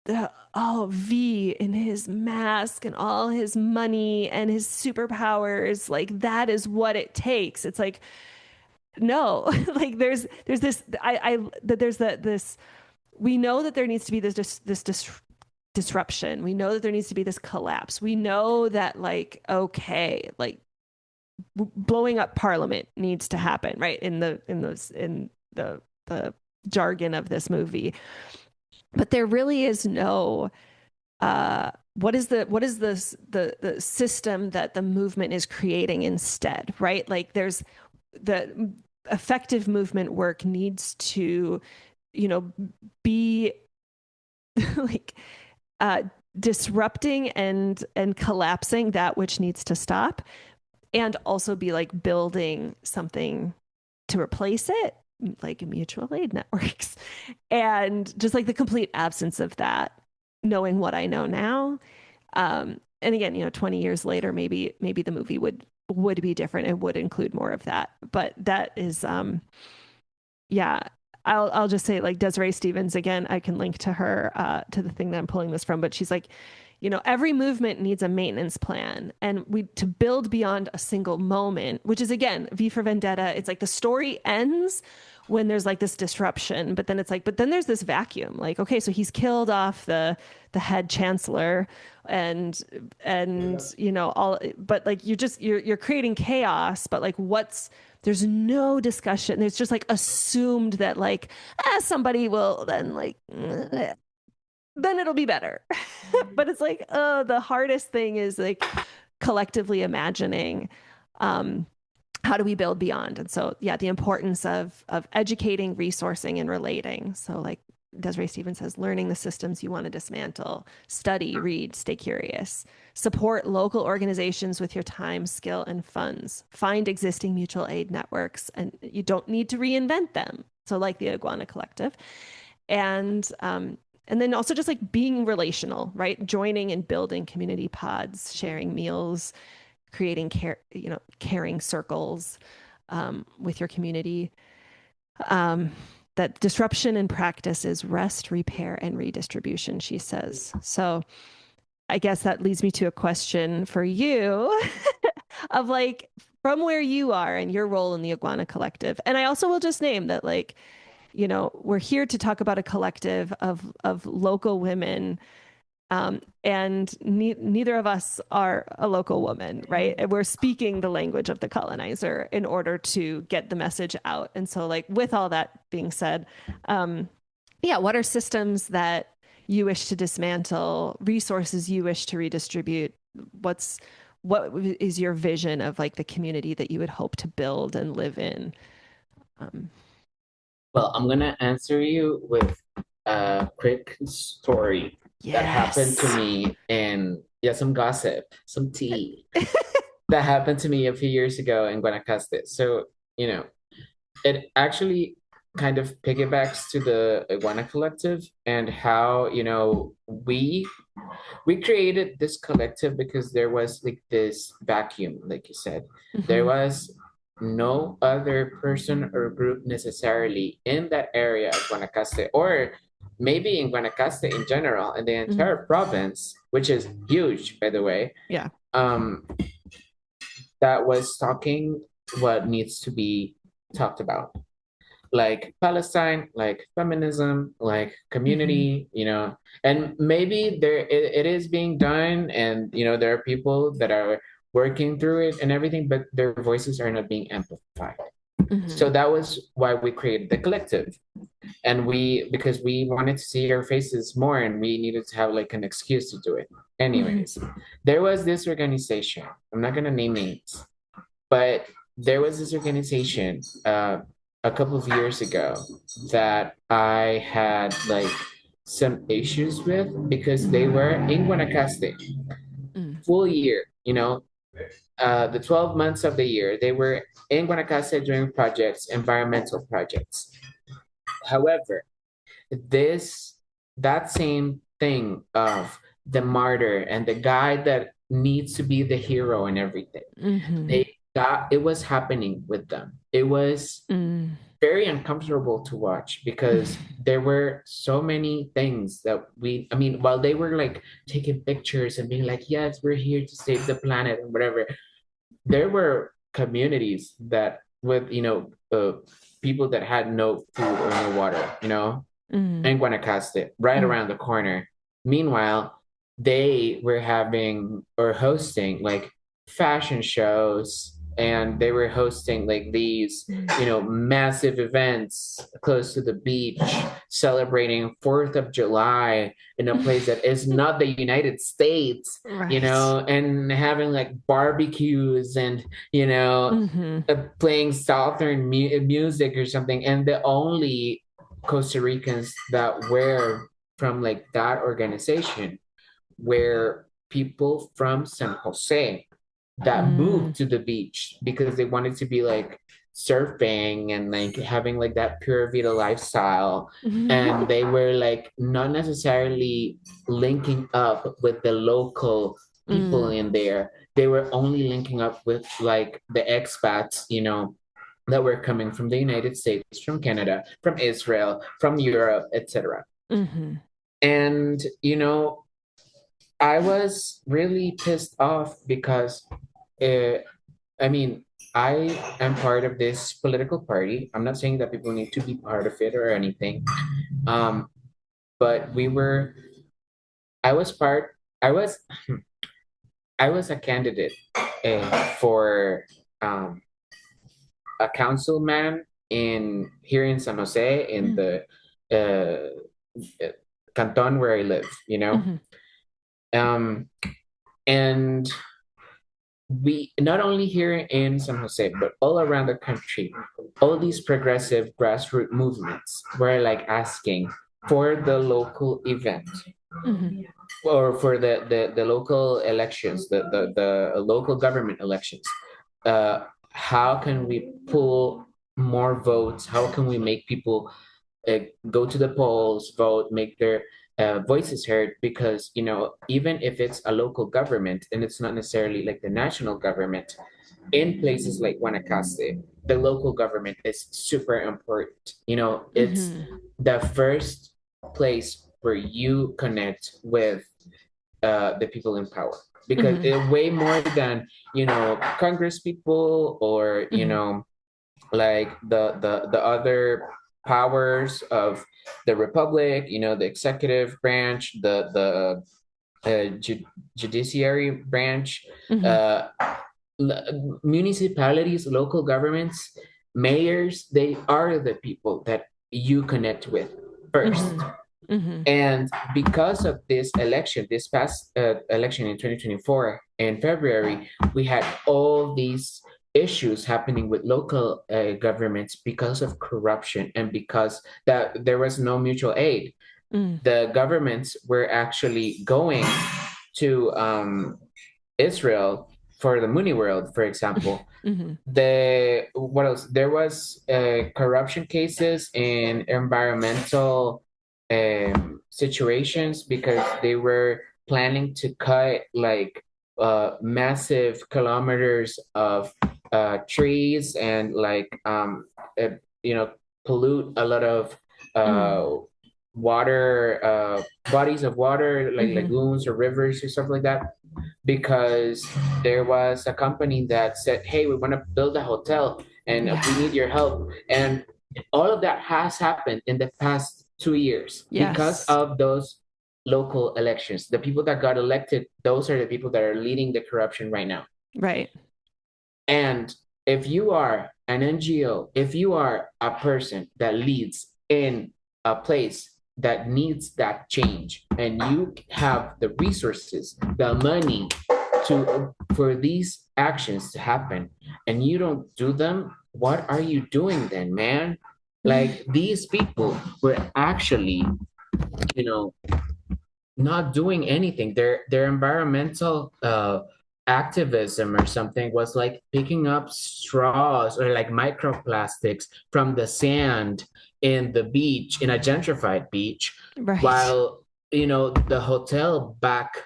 V in his mask and all his money and his superpowers. Like, that is what it takes. It's like, no, like, there's this, there's this, we know that there needs to be this disruption. We know that there needs to be this collapse. We know that, like, okay, like blowing up parliament needs to happen, right? In the jargon of this movie. But there really is no what is the system that the movement is creating instead, right? Like, there's the effective movement work needs to, be like disrupting and collapsing that which needs to stop, and also be like building something to replace it, like mutual aid networks. And just like the complete absence of that, knowing what I know now. And again, 20 years later, maybe the movie would be different and would include more of that. But that is yeah, I'll just say, like, Desiree Stevens, again, I can link to her, to the thing that I'm pulling this from, but she's like, every movement needs a maintenance plan, and to build beyond a single moment, which is, again, V for Vendetta. It's like the story ends when there's like this disruption, but then it's like, but then there's this vacuum. Like, okay, so he's killed off the head chancellor, and all, but like you're creating chaos, but like there's no discussion. There's just like assumed that like, somebody will then like, then it'll be better. But it's like, the hardest thing is like collectively imagining, how do we build beyond? And so, yeah, the importance of educating, resourcing, and relating. So, like Desiree Stevens says, learning the systems you want to dismantle, study, read, stay curious, support local organizations with your time, skill, and funds, find existing mutual aid networks, and you don't need to reinvent them. So, like the iGuana Collective. And then also just like being relational, right? Joining and building community pods, sharing meals, creating caring circles with your community. That disruption in practice is rest, repair, and redistribution, she says. So I guess that leads me to a question for you of like, from where you are and your role in the iGuana Collective. And I also will just name that, like, we're here to talk about a collective of local women, and neither of us are a local woman, right? And we're speaking the language of the colonizer in order to get the message out. And so, like, with all that being said, what are systems that you wish to dismantle, resources you wish to redistribute? What is your vision of like the community that you would hope to build and live in? Well, I'm gonna answer you with a quick story that happened to me, and some gossip, some tea that happened to me a few years ago in Guanacaste. So, it actually kind of piggybacks to the iGuana Collective, and how, we created this collective because there was like this vacuum, like you said. There was no other person or group necessarily in that area of Guanacaste, or maybe in Guanacaste in general, and the entire province, which is huge, by the way. Yeah. That was talking what needs to be talked about. like Palestine, like feminism, like Mm-hmm. community, and maybe it is being done, and there are people that are working through it and everything, but their voices are not being amplified. Mm-hmm. So that was why we created the collective. And because we wanted to see our faces more, and we needed to have like an excuse to do it. Mm-hmm. Anyways, there was this organization. I'm not gonna name names, but there was this organization a couple of years ago that I had like some issues with because they were in Guanacaste Mm-hmm. full year, the 12 months of the year, they were in Guanacaste doing projects, environmental projects. However, this that same thing of the martyr and the guy that needs to be the hero and everything, Mm-hmm. they got it was happening with them. It was very uncomfortable to watch because there were so many things that I mean, while they were like taking pictures and being like, yes, we're here to save the planet and whatever, there were communities that with people that had no food or no water, Mm-hmm. in Guanacaste, right Mm-hmm. around the corner. Meanwhile, they were having or hosting like fashion shows, and they were hosting like these, massive events close to the beach, celebrating 4th of July in a place that is not the United States, Right. and having like barbecues and, Mm-hmm. playing Southern music or something. And the only Costa Ricans that were from like that organization were people from San Jose that Mm-hmm. moved to the beach because they wanted to be like surfing and like having like that Pura Vida lifestyle. And they were like not necessarily linking up with the local people in there. They were only linking up with like the expats, that were coming from the United States, from Canada, from Israel, from Europe, etc. Mm-hmm. And I was really pissed off because, uh, I mean, I am part of this political party. I'm not saying that people need to be part of it or anything. Um, but I was part. I was I was a candidate for um, a councilman in here in San Jose in the canton where I live, Mm-hmm. Um, and we not only here in San Jose, but all around the country, all these progressive grassroots movements were like asking for the local event Mm-hmm. or for the local elections, the local government elections. How can we pull more votes? How can we make people go to the polls, vote, make their voices heard? Because even if it's a local government and it's not necessarily like the national government, in places like Guanacaste, the local government is super important. It's Mm-hmm. the first place where you connect with the people in power, because Mm-hmm. it way more than Congress people or Mm-hmm. like the other powers of the republic, the executive branch, the judiciary branch, Mm-hmm. uh, municipalities, local governments, mayors. They are the people that you connect with first. Mm-hmm. Mm-hmm. And because of this election, this past election in 2024 in February, we had all these issues happening with local governments because of corruption and because that there was no mutual aid. Mm-hmm. The governments were actually going to Israel for the Mooney World, for example. Mm-hmm. The what else? There was corruption cases in environmental situations because they were planning to cut like massive kilometers of trees and like you know pollute a lot of Mm-hmm. uh, water bodies of water like Mm-hmm. lagoons or rivers or stuff like that, because there was a company that said, hey, we want to build a hotel and we need your help. And All of that has happened in the past 2 years because Yes. of those local elections. The people that got elected, those are the people that are leading the corruption right now. Right. And if you are an NGO, if you are a person that leads in a place that needs that change, and you have the resources, the money to for these actions to happen, and you don't do them, what are you doing then, man? Like, these people were actually, you know, not doing anything. Their environmental activism or something was like picking up straws or like microplastics from the sand in the beach, in a gentrified beach, Right. while the hotel back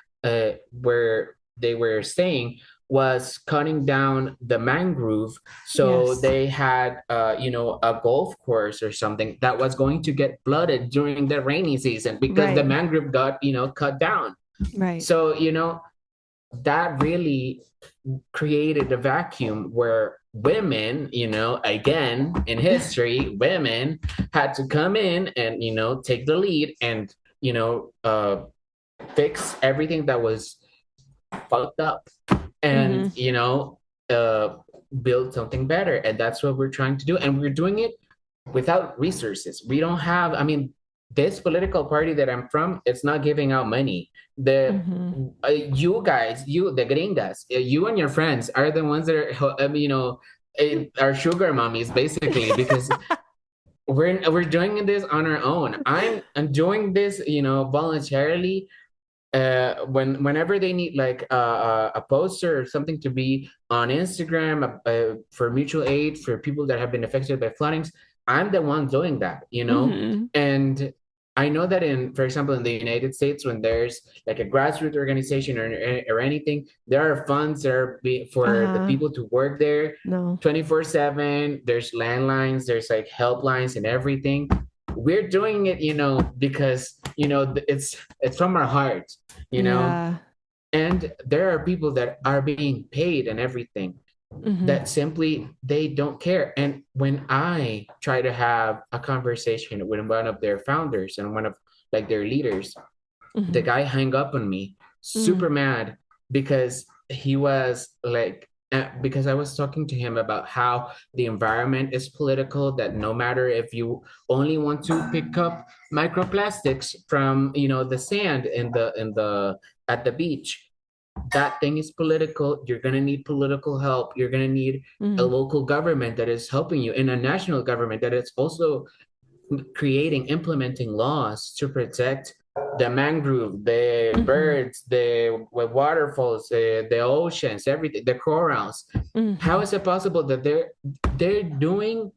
where they were staying was cutting down the mangrove, so Yes. they had a golf course or something that was going to get flooded during the rainy season because the Right. mangrove got cut down. Right. So that really created a vacuum where women, again in history, women had to come in and take the lead and fix everything that was fucked up, and Mm-hmm. uh build something better. And that's what we're trying to do, and we're doing it without resources. We don't have, I mean, this political party that I'm from, it's not giving out money. The Mm-hmm. You guys, the gringas, you and your friends are the ones that are are sugar mommies basically, because we're doing this on our own. I'm doing this voluntarily. Whenever they need like a poster or something to be on Instagram for mutual aid for people that have been affected by floodings, I'm the one doing that, Mm-hmm. and I know that for example, in the United States, when there's like a grassroots organization or anything, there are funds that are for the Uh-huh. people to work there No. 24/7. There's landlines, there's like helplines and everything. We're doing it, because it's from our heart, Yeah. and there are people that are being paid and everything Mm-hmm. that simply they don't care. And when I try to have a conversation with one of their founders and one of like their leaders, the Mm-hmm. guy hung up on me Mm. super mad because he was like because I was talking to him about how the environment is political, that no matter if you only want to pick up microplastics from the sand in the at the beach, that thing is political. You're going to need political help. You're going to need a Mm. local government that is helping you, and a national government that is also implementing laws to protect the mangrove, the Mm-hmm. birds, the waterfalls, the oceans, everything, the corals. How Mm-hmm. is it possible that they're doing,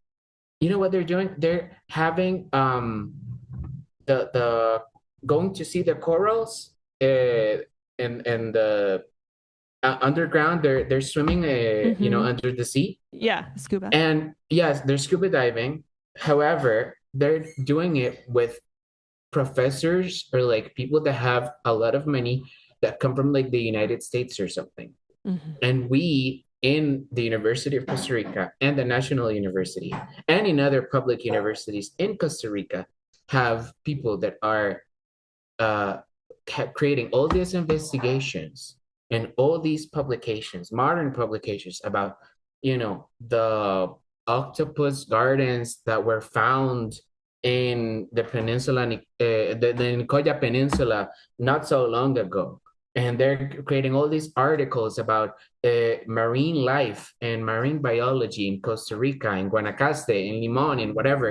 what they're doing? They're having the going to see the corals in the underground. They're swimming Mm-hmm. under the sea, Yeah. Scuba. and yes, they're scuba diving. However, they're doing it with professors or like people that have a lot of money that come from like the United States or something. Mm-hmm. And we in the University of Costa Rica and the National University and in other public universities in Costa Rica have people that are uh, creating all these investigations and all these publications, modern publications about, the octopus gardens that were found in the peninsula, the Nicoya Peninsula, not so long ago. And they're creating all these articles about marine life and marine biology in Costa Rica, in Guanacaste, in Limon, in whatever.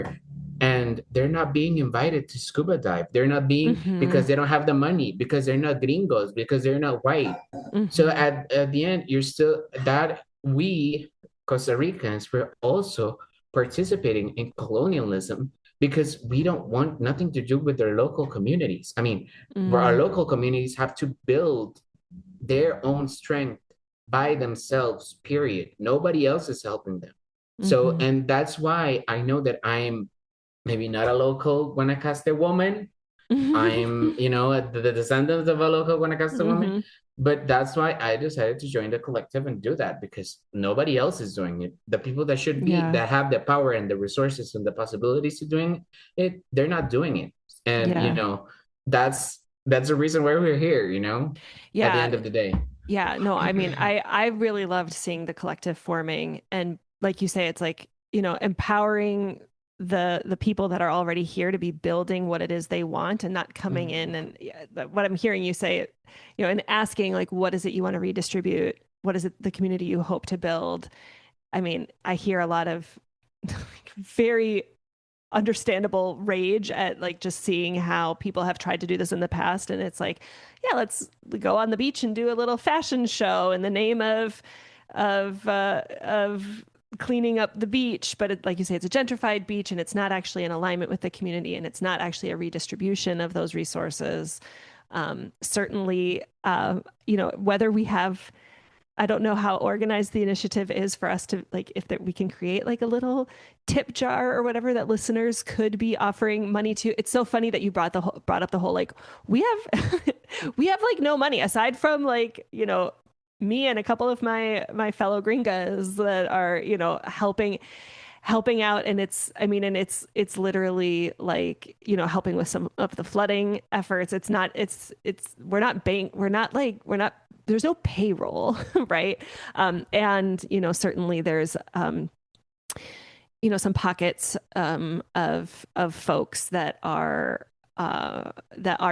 And they're not being invited to scuba dive. They're not being, Mm-hmm. because they don't have the money, because they're not gringos, because they're not white. So Mm-hmm. at the end, you're still that we Costa Ricans were also participating in colonialism because we don't want nothing to do with their local communities. I mean, where our Mm. local communities have to build their own strength by themselves, period. Nobody else is helping them. So, Mm-hmm. and that's why I know that I'm maybe not a local Guanacaste woman, I'm, the descendant of a local Guanacaste woman. Mm-hmm. But that's why I decided to join the collective and do that, because nobody else is doing it. The people that should be, Yeah. that have the power and the resources and the possibilities to doing it, they're not doing it. And, Yeah. that's the reason why we're here, at the Yeah. end of the day. Yeah. No, I mean, I really loved seeing the collective forming, and like you say, it's like, empowering the people that are already here to be building what it is they want, and not coming in and, yeah, what I'm hearing you say, and asking like, what is it you want to redistribute? What is it the community you hope to build? I mean, I hear a lot of very understandable rage at like just seeing how people have tried to do this in the past, and it's like, yeah, let's go on the beach and do a little fashion show in the name of cleaning up the beach, but like you say, it's a gentrified beach, and it's not actually in alignment with the community, and it's not actually a redistribution of those resources. Certainly, whether we have, I don't know how organized the initiative is for us to like, if that we can create like a little tip jar or whatever that listeners could be offering money to. It's so funny that you brought up the whole like, we have we have like no money aside from like, me and a couple of my fellow gringas that are, helping out. And it's literally like, helping with some of the flooding efforts. We're not there's no payroll, right? And certainly there's some pockets of folks that are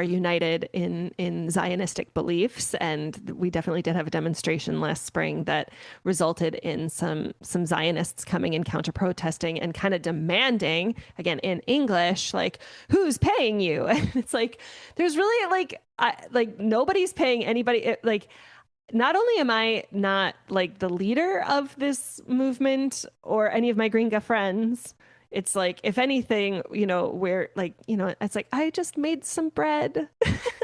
united in Zionistic beliefs, and we definitely did have a demonstration last spring that resulted in some Zionists coming and counter protesting and kind of demanding, again in English, like, who's paying you? And it's like, there's really like nobody's paying anybody. Like, not only am I not like the leader of this movement or any of my Gringa friends, it's like, if anything, we're like, it's like, I just made some bread.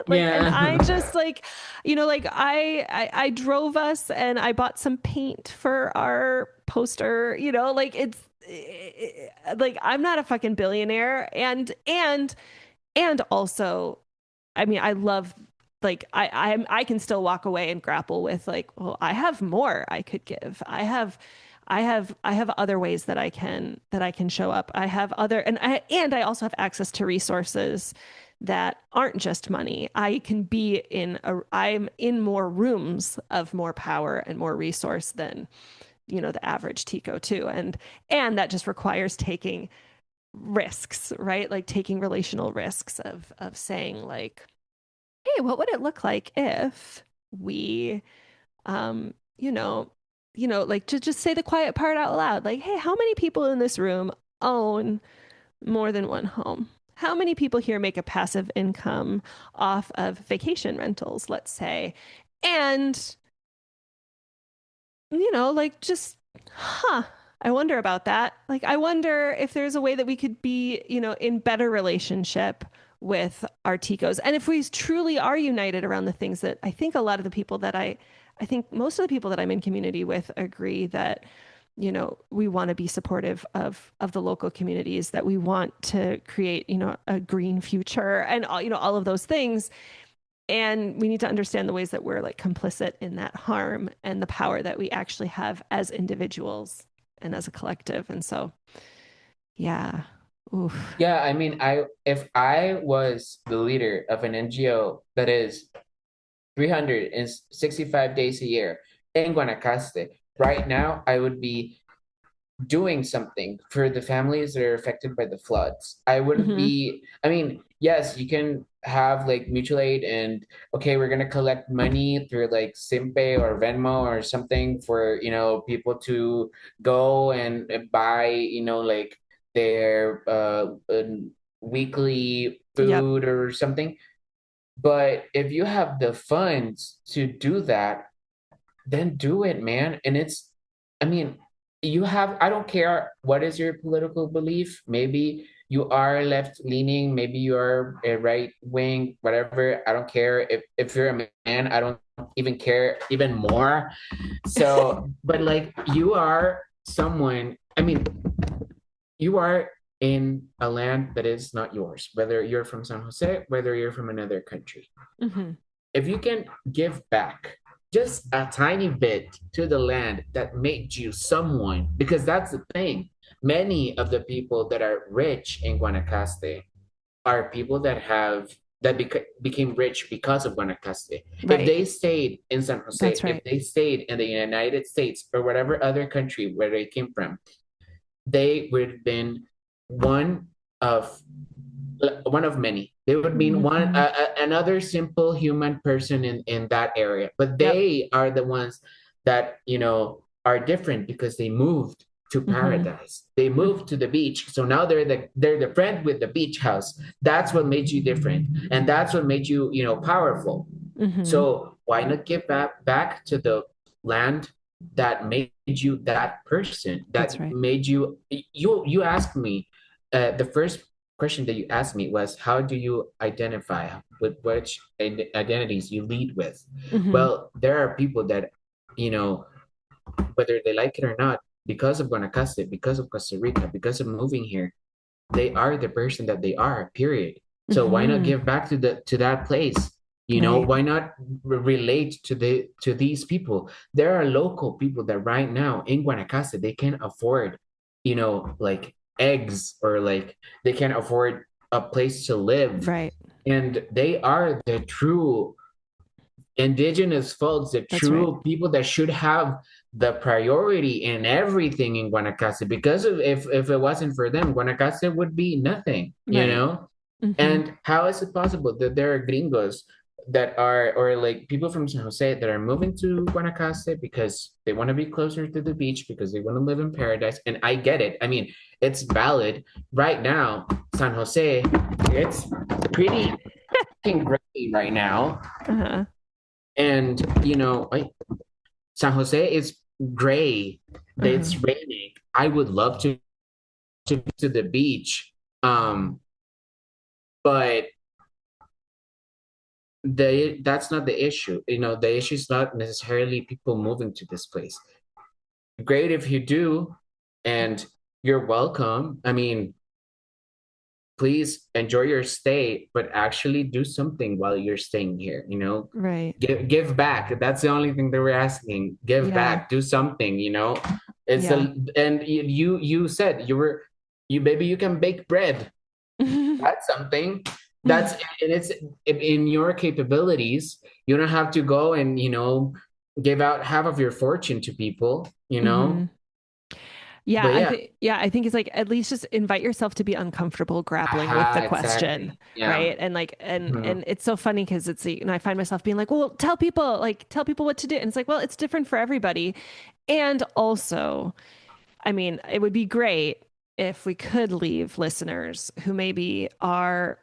Like, and I Yeah. just like, like I drove us and I bought some paint for our poster, like like, I'm not a fucking billionaire. And also, I mean, I love, like, I can still walk away and grapple with like, well, I have more I could give. I have other ways that I can show up. I have other, and I also have access to resources that aren't just money. I'm in more rooms of more power and more resource than, the average Tico too. And that just requires taking risks, right? Like taking relational risks of saying like, hey, what would it look like if we, um, like, to just say the quiet part out loud, like, hey, how many people in this room own more than one home? How many people here make a passive income off of vacation rentals, let's say? And, like, just, I wonder about that. Like, I wonder if there's a way that we could be, in better relationship with our Ticos. And if we truly are united around the things that I think a lot of the people that I think most of the people that I'm in community with agree that, we want to be supportive of the local communities, that we want to create, a green future and all, all of those things. And we need to understand the ways that we're like complicit in that harm and the power that we actually have as individuals and as a collective. And so, yeah. Oof. Yeah, I mean, if I was the leader of an NGO that is 365 days a year in Guanacaste, right now I would be doing something for the families that are affected by the floods. I wouldn't Mm-hmm. be, I mean, yes, you can have like mutual aid and okay, we're gonna collect money through like Simpe or Venmo or something for, people to go and buy, like their weekly Yep. food or something. But if you have the funds to do that, then do it, man. And I mean, I don't care what is your political belief. Maybe you are left leaning, maybe you are a right wing, whatever. I don't care. If you're a man, I don't even care even more. So, but like you are someone, I mean, you are in a land that is not yours, whether you're from San Jose, whether you're from another country. Mm-hmm. If you can give back just a tiny bit to the land that made you someone, because that's the thing. Many of the people that are rich in Guanacaste are people that became rich because of Guanacaste. If Right. they stayed in San Jose, That's if right. they stayed in the United States or whatever other country where they came from, they would have been one of one of many. They would be Mm-hmm. another simple human person in that area. But Yep. they are the ones that are different because they moved to Mm-hmm. paradise. They moved to the beach. So now they're the friend with the beach house. That's what made you different, and that's what made you powerful. Mm-hmm. So why not give back to the land that made you that person, That's that right. made you asked me, the first question that you asked me was, how do you identify with which identities you lead with? Mm-hmm. Well, there are people that, you know, whether they like it or not, because of Guanacaste, because of Costa Rica, because of moving here, they are the person that they are, period. So why not Mm-hmm. give back to that place? Right. Why not relate to these people? There are local people that right now in Guanacaste, they can't afford, like eggs, or like they can't afford a place to live. Right. And they are the true indigenous folks, the That's right. true people that should have the priority in everything in Guanacaste. Because if it wasn't for them, Guanacaste would be nothing, Right. Mm-hmm. And how is it possible that there are gringos that are, or like people from San Jose that are moving to Guanacaste because they want to be closer to the beach, because they want to live in paradise? And I get it. I mean, it's valid. Right now, San Jose, it's pretty gray right now. Uh-huh. And San Jose is gray. Uh-huh. It's raining. I would love to the beach. But that's not the issue. The issue is not necessarily people moving to this place. Great if you do, and you're welcome. I mean, please enjoy your stay, but actually do something while you're staying here. Right. Give back. That's the only thing that we're asking. Give Yeah. back. Do something. It's Yeah. the and you said you maybe you can bake bread. That's something. That's and it's in your capabilities. You don't have to go and give out half of your fortune to people. Mm-hmm. Yeah, But yeah, I think it's like at least just invite yourself to be uncomfortable grappling with the aha, question, exactly. Yeah. right? And like Mhm. and it's so funny because it's I find myself being like, "Well, tell people what to do." And it's like, "Well, it's different for everybody." And also, I mean, it would be great if we could leave listeners who maybe are,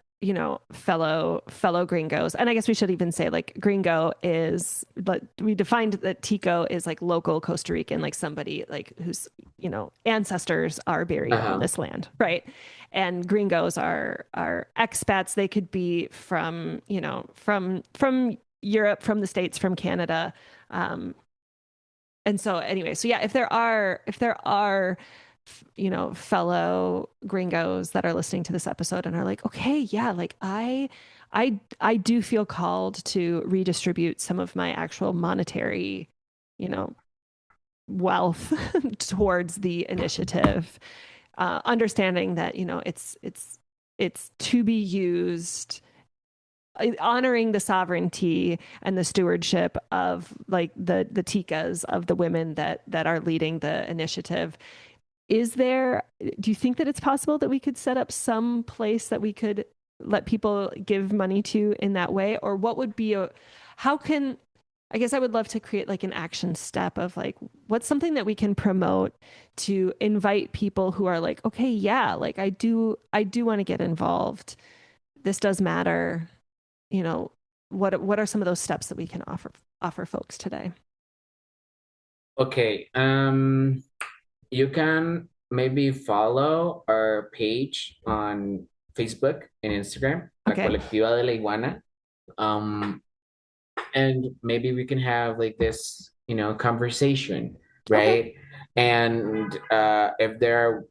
fellow gringos. And I guess we should even say like gringo is, but we defined that Tico is like local Costa Rican, like somebody like whose, ancestors are buried on Uh-huh. this land, right? And gringos are expats. They could be from, from Europe, from the States, from Canada. Um, and so anyway, so yeah, if there are fellow gringos that are listening to this episode and are like, okay, yeah, like I do feel called to redistribute some of my actual monetary, you know wealth towards the initiative, understanding that it's to be used, honoring the sovereignty and the stewardship of like the tikas, of the women that are leading the initiative. Do you think that it's possible that we could set up some place that we could let people give money to in that way? Or what would be how can, I guess I would love to create like an action step of like, what's something that we can promote to invite people who are like, okay, yeah, like I do want to get involved. This does matter. You know, what are some of those steps that we can offer folks today? Okay. You can maybe follow our page on Facebook and Instagram, La Okay. Colectiva de la Iguana. Um, and maybe we can have like this, conversation, Okay. right? And if there are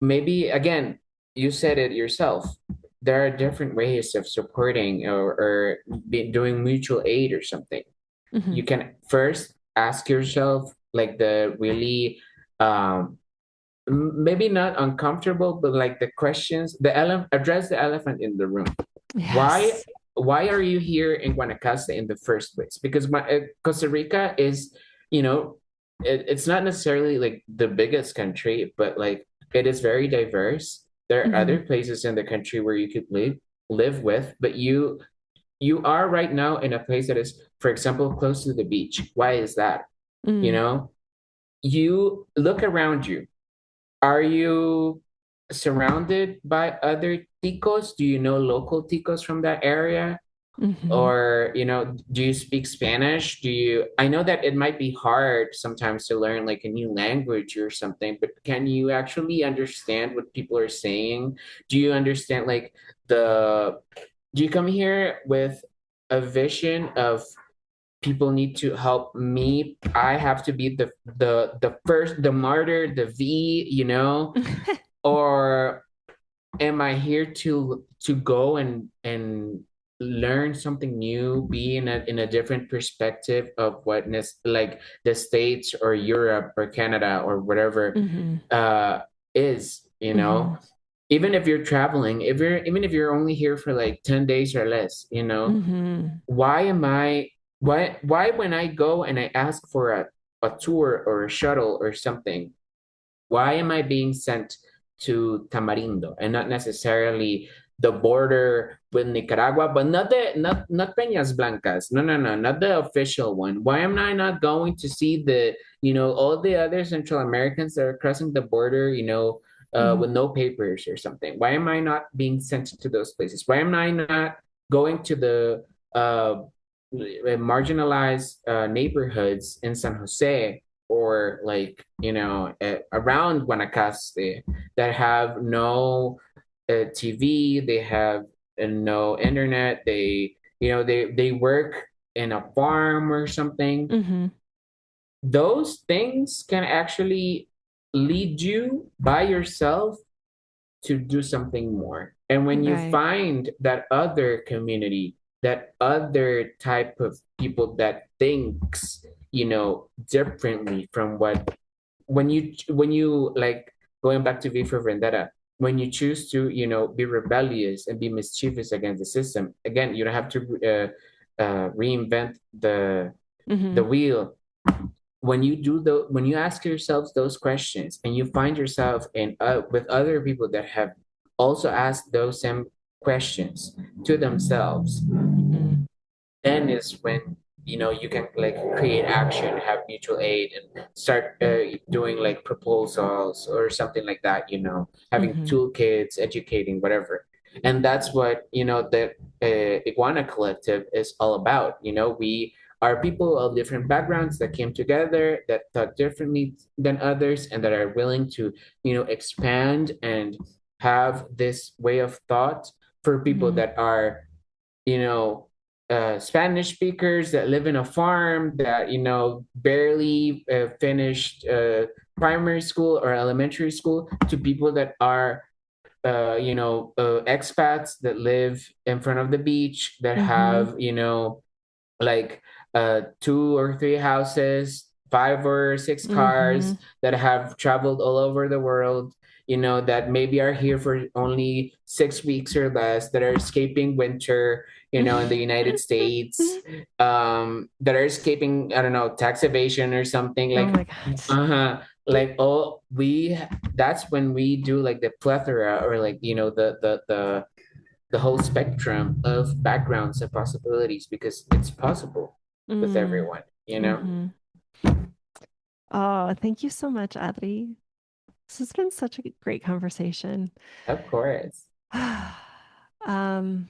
maybe again, you said it yourself. There are different ways of supporting or doing mutual aid or something. Hmm. You can first ask yourself like the really maybe not uncomfortable, but like the questions, address the elephant in the room. Why Yes. why are you here in Guanacaste in the first place? Because Costa Rica is, you know, it's not necessarily like the biggest country, but like it is very diverse. There are Hmm. other places in the country where you could live with, but you are right now in a place that is, for example, close to the beach. Why is that? You Mm. know, you look around you. Are you surrounded by other ticos? Do you know local ticos from that area? Hmm. Or, do you speak Spanish? I know that it might be hard sometimes to learn like a new language or something, but can you actually understand what people are saying? Do you understand like the, do you come here with a vision of people need to help me? I have to be the first, the martyr, the V, or am I here to go and learn something new, be in a different perspective of like the States or Europe or Canada or whatever Hmm. uh is. Hmm. Even if you're traveling, even if you're only here for like 10 days or less, Hmm. why am I why when I go and I ask for a tour or a shuttle or something, why am I being sent to Tamarindo and not necessarily the border with Nicaragua, but not Peñas Blancas. No, no, no, not the official one. Why am I not going to see all the other Central Americans that are crossing the border, Hmm. with no papers or something? Why am I not being sent to those places? Why am I not going to the marginalized neighborhoods in San Jose or like around Guanacaste that have no TV, they have no internet, they work in a farm or something. Hmm. Those things can actually lead you by yourself to do something more. And when you Right. find that other community, that other type of people that thinks, differently from what when you like going back to V for Vendetta, when you choose to be rebellious and be mischievous against the system, again, you don't have to reinvent the Hmm. wheel. When you ask yourselves those questions and you find yourself in with other people that have also asked those same questions to themselves, Hmm. then is when you can like create action, have mutual aid, and start doing like proposals or something like that, having Hmm. toolkits, educating, whatever. And that's what the Iguana Collective is all about. We are people of different backgrounds that came together, that thought differently than others, and that are willing to expand and have this way of thought for people Hmm. that are you know, Spanish speakers that live in a farm that, barely finished primary school or elementary school, to people that are, expats that live in front of the beach, that Hmm. have, like two or three houses, five or six cars, Hmm. that have traveled all over the world, that maybe are here for only 6 weeks or less, that are escaping winter, in the United States, that are escaping, I don't know, tax evasion or something Oh like, my God. like, oh, that's when we do like the plethora, or like, the whole spectrum of backgrounds and possibilities, because it's possible with Mm. everyone. Hmm. Oh, thank you so much, Adri. This has been such a great conversation. Of course. Um,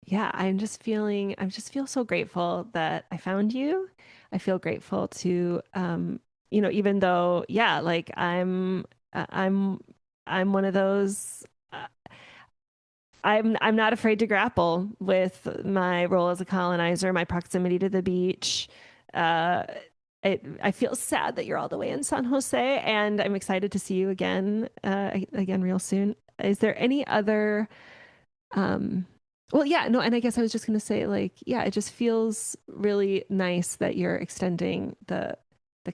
yeah, I just feel so grateful that I found you. I feel grateful to, even though, yeah, like uh, I'm, I'm one of those, uh, I'm not afraid to grapple with my role as a colonizer, my proximity to the beach, uh, I feel sad that you're all the way in San Jose, and I'm excited to see you again real soon. Is there any other, um, well, yeah, no, and I guess I was just going to say, like, yeah, it just feels really nice that you're extending the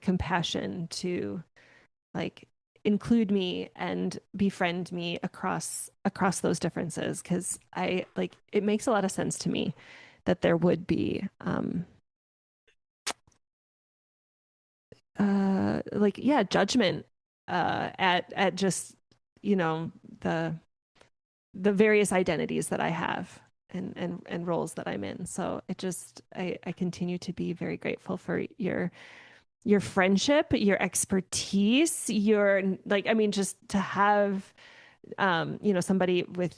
compassion to like include me and befriend me across those differences, because I like it makes a lot of sense to me that there would be like yeah judgment at just you know the the various identities that I have and roles that I'm in. So it just I continue to be very grateful for your friendship, your expertise, your like I mean just to have somebody with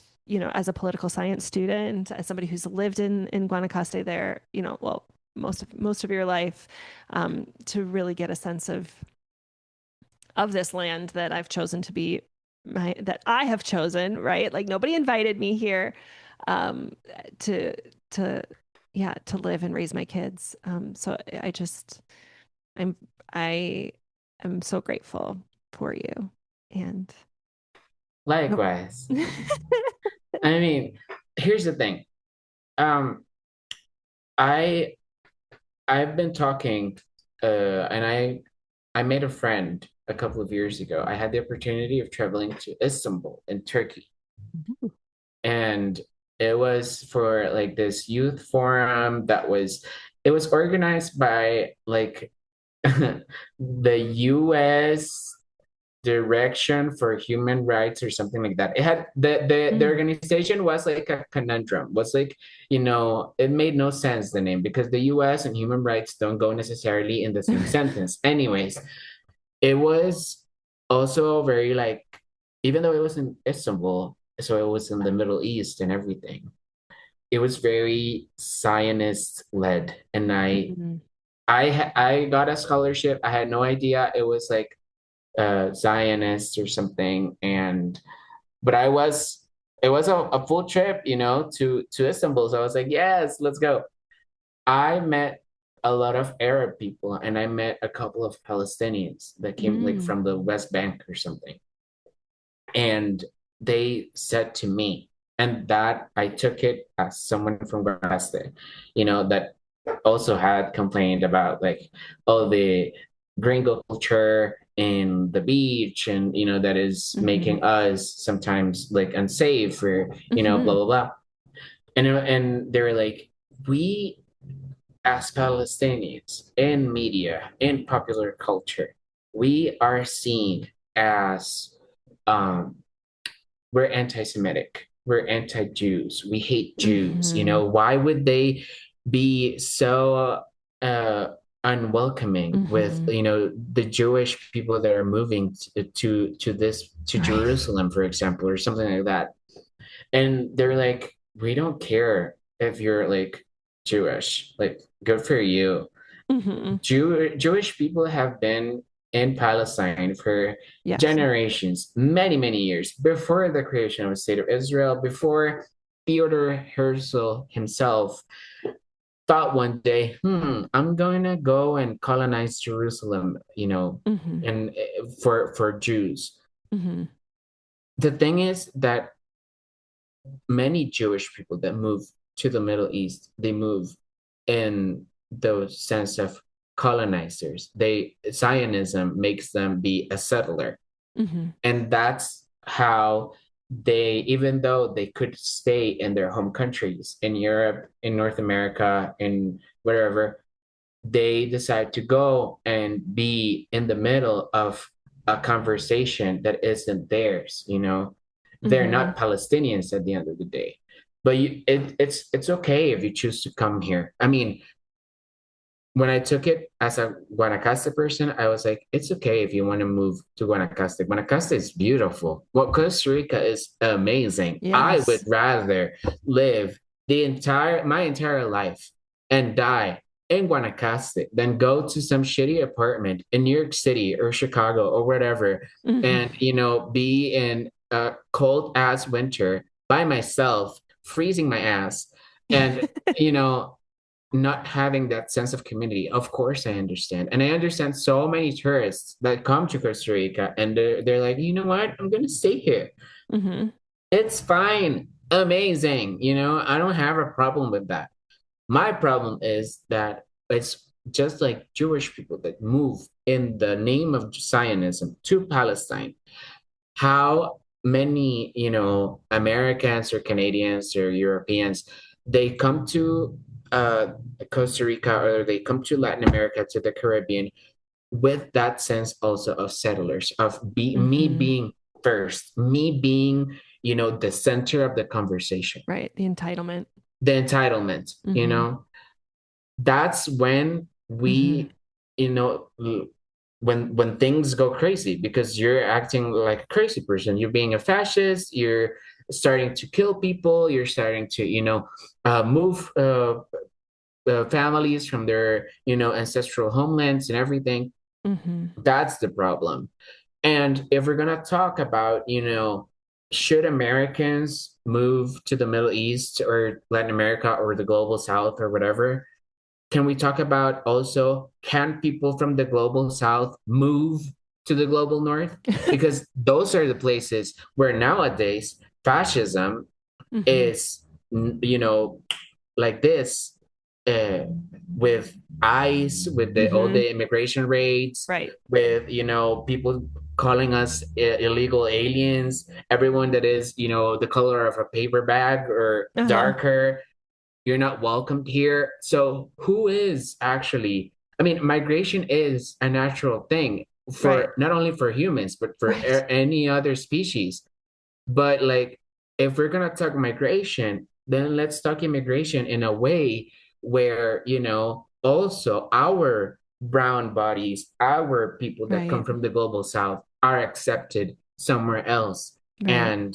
as a political science student, as somebody who's lived in Guanacaste there, well most of your life, to really get a sense of this land that I've chosen to be that I have chosen, right? Like nobody invited me here um to to yeah to live and raise my kids. So I'm I am so grateful for you. And oh. Likewise. I mean, here's the thing. Um, I I've been talking, and I made a friend a couple of years ago. I had the opportunity of traveling to Istanbul in Turkey, and it was for like this youth forum that was it was organized by like the US Direction for Human Rights or something like that. It had the Mm. organization was like a conundrum. Was like, it made no sense the name because the US and human rights don't go necessarily in the same sentence. Anyways, it was also very like even though it was in Istanbul, so it was in the Middle East and everything. It was very Zionist led and Mhm. I got a scholarship. I had no idea it was like Zionist or something. And but it was a full trip, to Istanbul. So I was like, yes, let's go. I met a lot of Arab people and I met a couple of Palestinians that came like Mm. from the West Bank or something. And they said to me, and that I took it as someone from Guanacaste, that also had complained about like, oh, the gringo culture in the beach and that is Mhm. making us sometimes like unsafe or blah Mhm. blah blah. And they were like, we as Palestinians in media, in popular culture, we are seen as um we're anti-Semitic, we're anti-Jews, we hate Jews. Mhm. Why would they be so uh, unwelcoming with Mhm. the Jewish people that are moving to Right. Jerusalem, for example, or something like that? And they're like, we don't care if you're like Jewish, like good for you. Mhm. Jewish people have been in Palestine for Yes. generations, many, many years before the creation of the state of Israel, before Theodore Herzl himself thought one day, I'm going to go and colonize Jerusalem, Mhm. and for Jews. Mhm. The thing is that many Jewish people that move to the Middle East, they move in the sense of colonizers. Zionism makes them be a settler. Mhm. And that's how they, even though they could stay in their home countries, in Europe, in North America, in wherever, they decide to go and be in the middle of a conversation that isn't theirs. They're Mhm. not Palestinians at the end of the day. But it's okay if you choose to come here. I mean, when I took it as a Guanacaste person, I was like, it's okay if you want to move to Guanacaste. Guanacaste is beautiful. Well, Costa Rica is amazing. I would Yes. rather live my entire life and die in Guanacaste than go to some shitty apartment in New York City or Chicago or whatever Mhm. and, be in a cold ass winter by myself, freezing my ass. And, you know, not having that sense of community. Of course, I understand. And I understand so many tourists that come to Costa Rica and they're like, you know what? I'm going to stay here. Mm-hmm. It's fine. Amazing. I don't have a problem with that. My problem is that it's just like Jewish people that move in the name of Zionism to Palestine. How many, Americans or Canadians or Europeans, they come to uh, Costa Rica or they come to Latin America, to the Caribbean, with that sense also of settlers, of me Mm-hmm. being first, me being, the center of the conversation, Right. The entitlement. the entitlement, Mm-hmm. that's when Mm-hmm. you know, when things go crazy because you're acting like a crazy person. You're being a fascist. You're starting to kill people. You're starting to, move families from their, ancestral homelands and everything. Mm-hmm. That's the problem. And if we're gonna talk about, should Americans move to the Middle East or Latin America or the global South or whatever? Can we talk about also, can people from the global South move to the global North? Because those are the places where nowadays fascism Mm-hmm. is, like this, uh, with ICE, with all Mm-hmm. the immigration raids, Right. with, people calling us illegal aliens, everyone that is, the color of a paper bag or Uh-huh. darker, you're not welcomed here. So who is actually, I mean, migration is a natural thing Right. for not only for humans, but for Right. any other species. But like, if we're gonna talk migration, then let's talk immigration in a way where, also our brown bodies, our people that come Right. from the global South are accepted somewhere else. Right. And,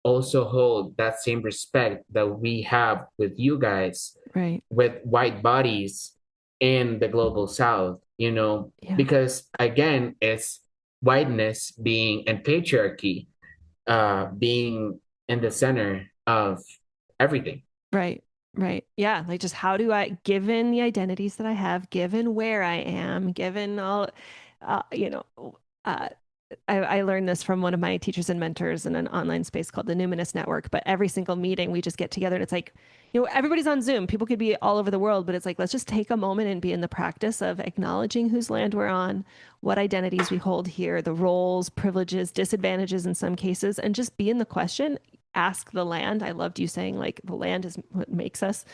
also hold that same respect that we have with you guys, Right. with white bodies in the global South, Yeah. because again, it's whiteness being and patriarchy being in the center of everything. Right. Right. Yeah. Like, just how do I, given the identities that I have, given where I am, given all, uh, you know, uh, I learned this from one of my teachers and mentors in an online space called the Numinous Network. But every single meeting, we just get together and it's like, everybody's on Zoom. People could be all over the world, but it's like, let's just take a moment and be in the practice of acknowledging whose land we're on, what identities we hold here, the roles, privileges, disadvantages in some cases, and just be in the question. Ask the land. I loved you saying, like, the land is what makes us.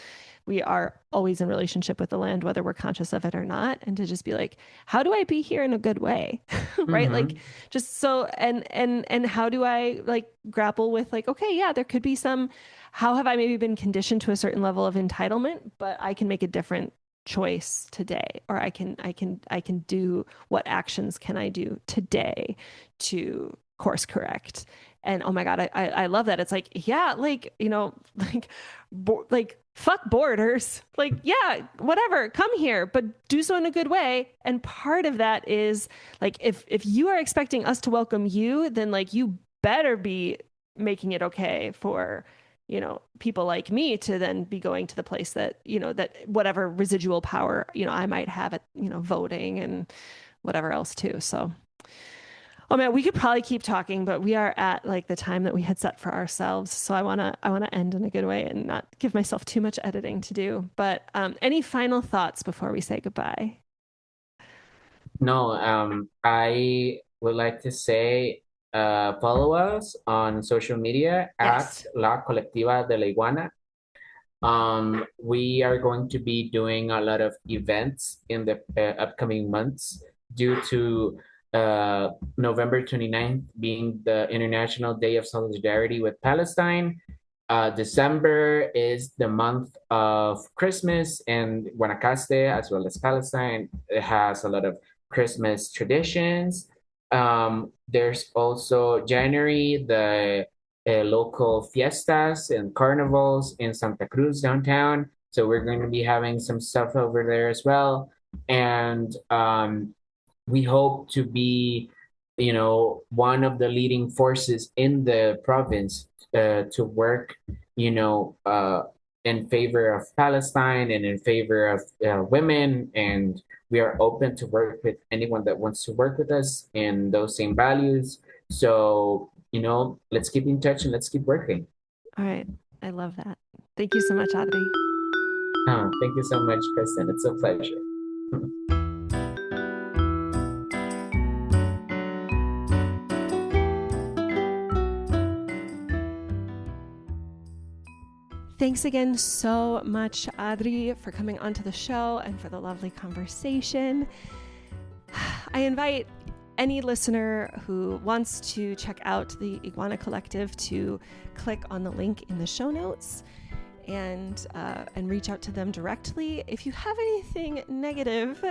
We are always in relationship with the land, whether we're conscious of it or not. And to just be like, how do I be here in a good way? Right? Like, Mm-hmm. just so, and how do I, like, grapple with, like, okay, yeah, there could be some, how have I maybe been conditioned to a certain level of entitlement, but I can make a different choice today, or I can do, what actions can I do today to course correct. And oh my God, I love that. It's like, yeah, like, like, like, fuck borders. Like, yeah, whatever, come here, but do so in a good way. And part of that is, like, if you are expecting us to welcome you, then, like, you better be making it okay for, people like me to then be going to the place that, that whatever residual power, I might have at, voting and whatever else too. So, oh man, we could probably keep talking, but we are at, like, the time that we had set for ourselves. So I wanna end in a good way and not give myself too much editing to do. But any final thoughts before we say goodbye? No, I would like to say, follow us on social media at Yes. La Colectiva de la Iguana. We are going to be doing a lot of events in the upcoming months due to November 29th being the International Day of Solidarity with Palestine. December is the month of Christmas in Guanacaste as well as Palestine. It has a lot of Christmas traditions. There's also January, the local fiestas and carnivals in Santa Cruz downtown. So we're going to be having some stuff over there as well. And we hope to be, one of the leading forces in the province to work, you know, uh, in favor of Palestine and in favor of women. And we are open to work with anyone that wants to work with us in those same values. So, let's keep in touch and let's keep working. All right. I love that. Thank you so much, Adri. Thank you so much, Kristyn. It's a pleasure. Thanks again so much, Adri, for coming onto the show and for the lovely conversation. I invite any listener who wants to check out the iGuana Collective to click on the link in the show notes and reach out to them directly. If you have anything negative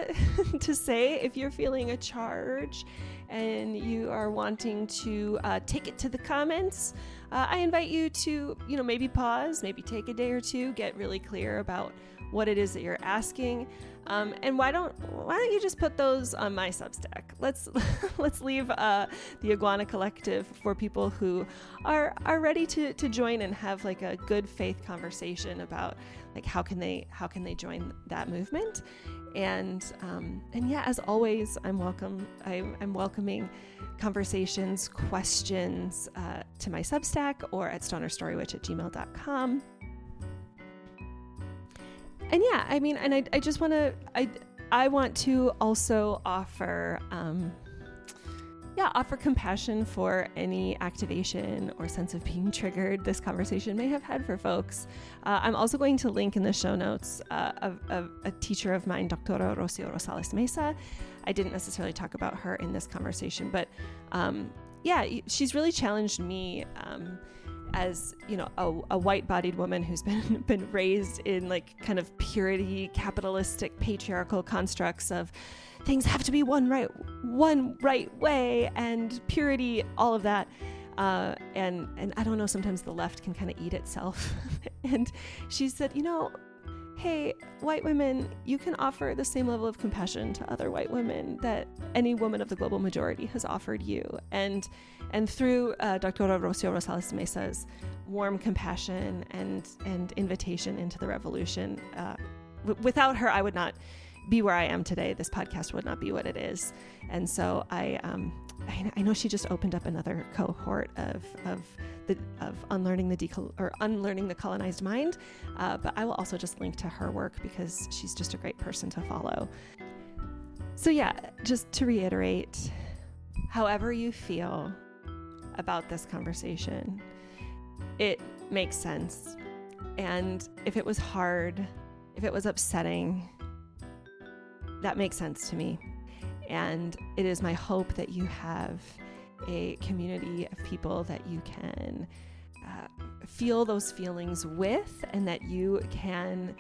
to say, if you're feeling a charge and you are wanting to take it to the comments, I invite you to, maybe pause, maybe take a day or two, get really clear about what it is that you're asking. And why don't you just put those on my Substack? Let's leave the iGuana Collective for people who are ready to join and have like a good faith conversation about like how can they join that movement. And yeah, as always, I'm welcoming conversations, questions to my Substack or at stonerstorywitch@gmail.com. And yeah, I mean, and I just want to, I want to also offer, offer compassion for any activation or sense of being triggered this conversation may have had for folks. I'm also going to link in the show notes of a teacher of mine, Dr. Rocio Rosales Mesa. I didn't necessarily talk about her in this conversation, but she's really challenged me as a white-bodied woman who's been raised in like kind of purity, capitalistic, patriarchal constructs of things have to be one right way and purity, all of that. And I don't know, sometimes the left can kind of eat itself. And she said, hey, white women, you can offer the same level of compassion to other white women that any woman of the global majority has offered you. And through Dr. Rocio Rosales Mesa's warm compassion and invitation into the revolution, without her, I would not be where I am today. This podcast would not be what it is. And so I know she just opened up another cohort of unlearning the colonized mind. But I will also just link to her work because she's just a great person to follow. So yeah, just to reiterate, however you feel about this conversation, it makes sense. And if it was hard, if it was upsetting, that makes sense to me. And it is my hope that you have a community of people that you can feel those feelings with, and that you can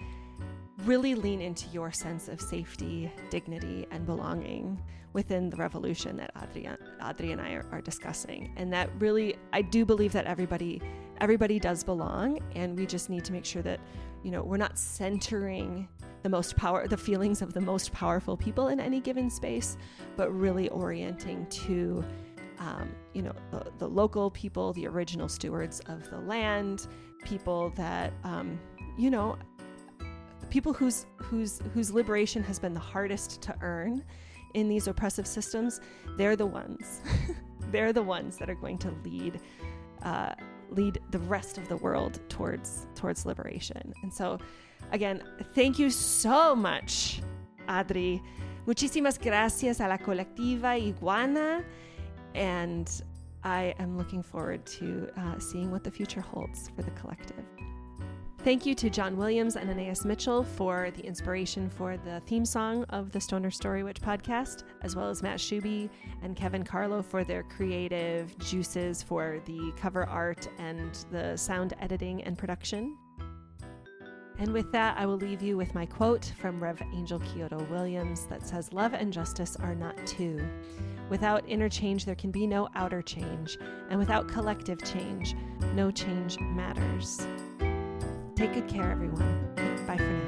really lean into your sense of safety, dignity, and belonging within the revolution that Adri and I are discussing. And that really, I do believe that everybody does belong, and we just need to make sure that, we're not centering the feelings of the most powerful people in any given space, but really orienting to the local people, the original stewards of the land, people that people whose liberation has been the hardest to earn in these oppressive systems. They're the ones that are going to lead the rest of the world towards liberation. And so again, thank you so much, Adri. Muchísimas gracias a la colectiva iGuana. And I am looking forward to seeing what the future holds for the collective. Thank you to John Williams and Anais Mitchell for the inspiration for the theme song of the Stoner Story Witch podcast, as well as Matt Shuby and Kevin Carlo for their creative juices for the cover art and the sound editing and production. And with that, I will leave you with my quote from Rev. Angel Kyoto Williams that says, "Love and justice are not two. Without inner change, there can be no outer change. And without collective change, no change matters." Take good care, everyone. Bye for now.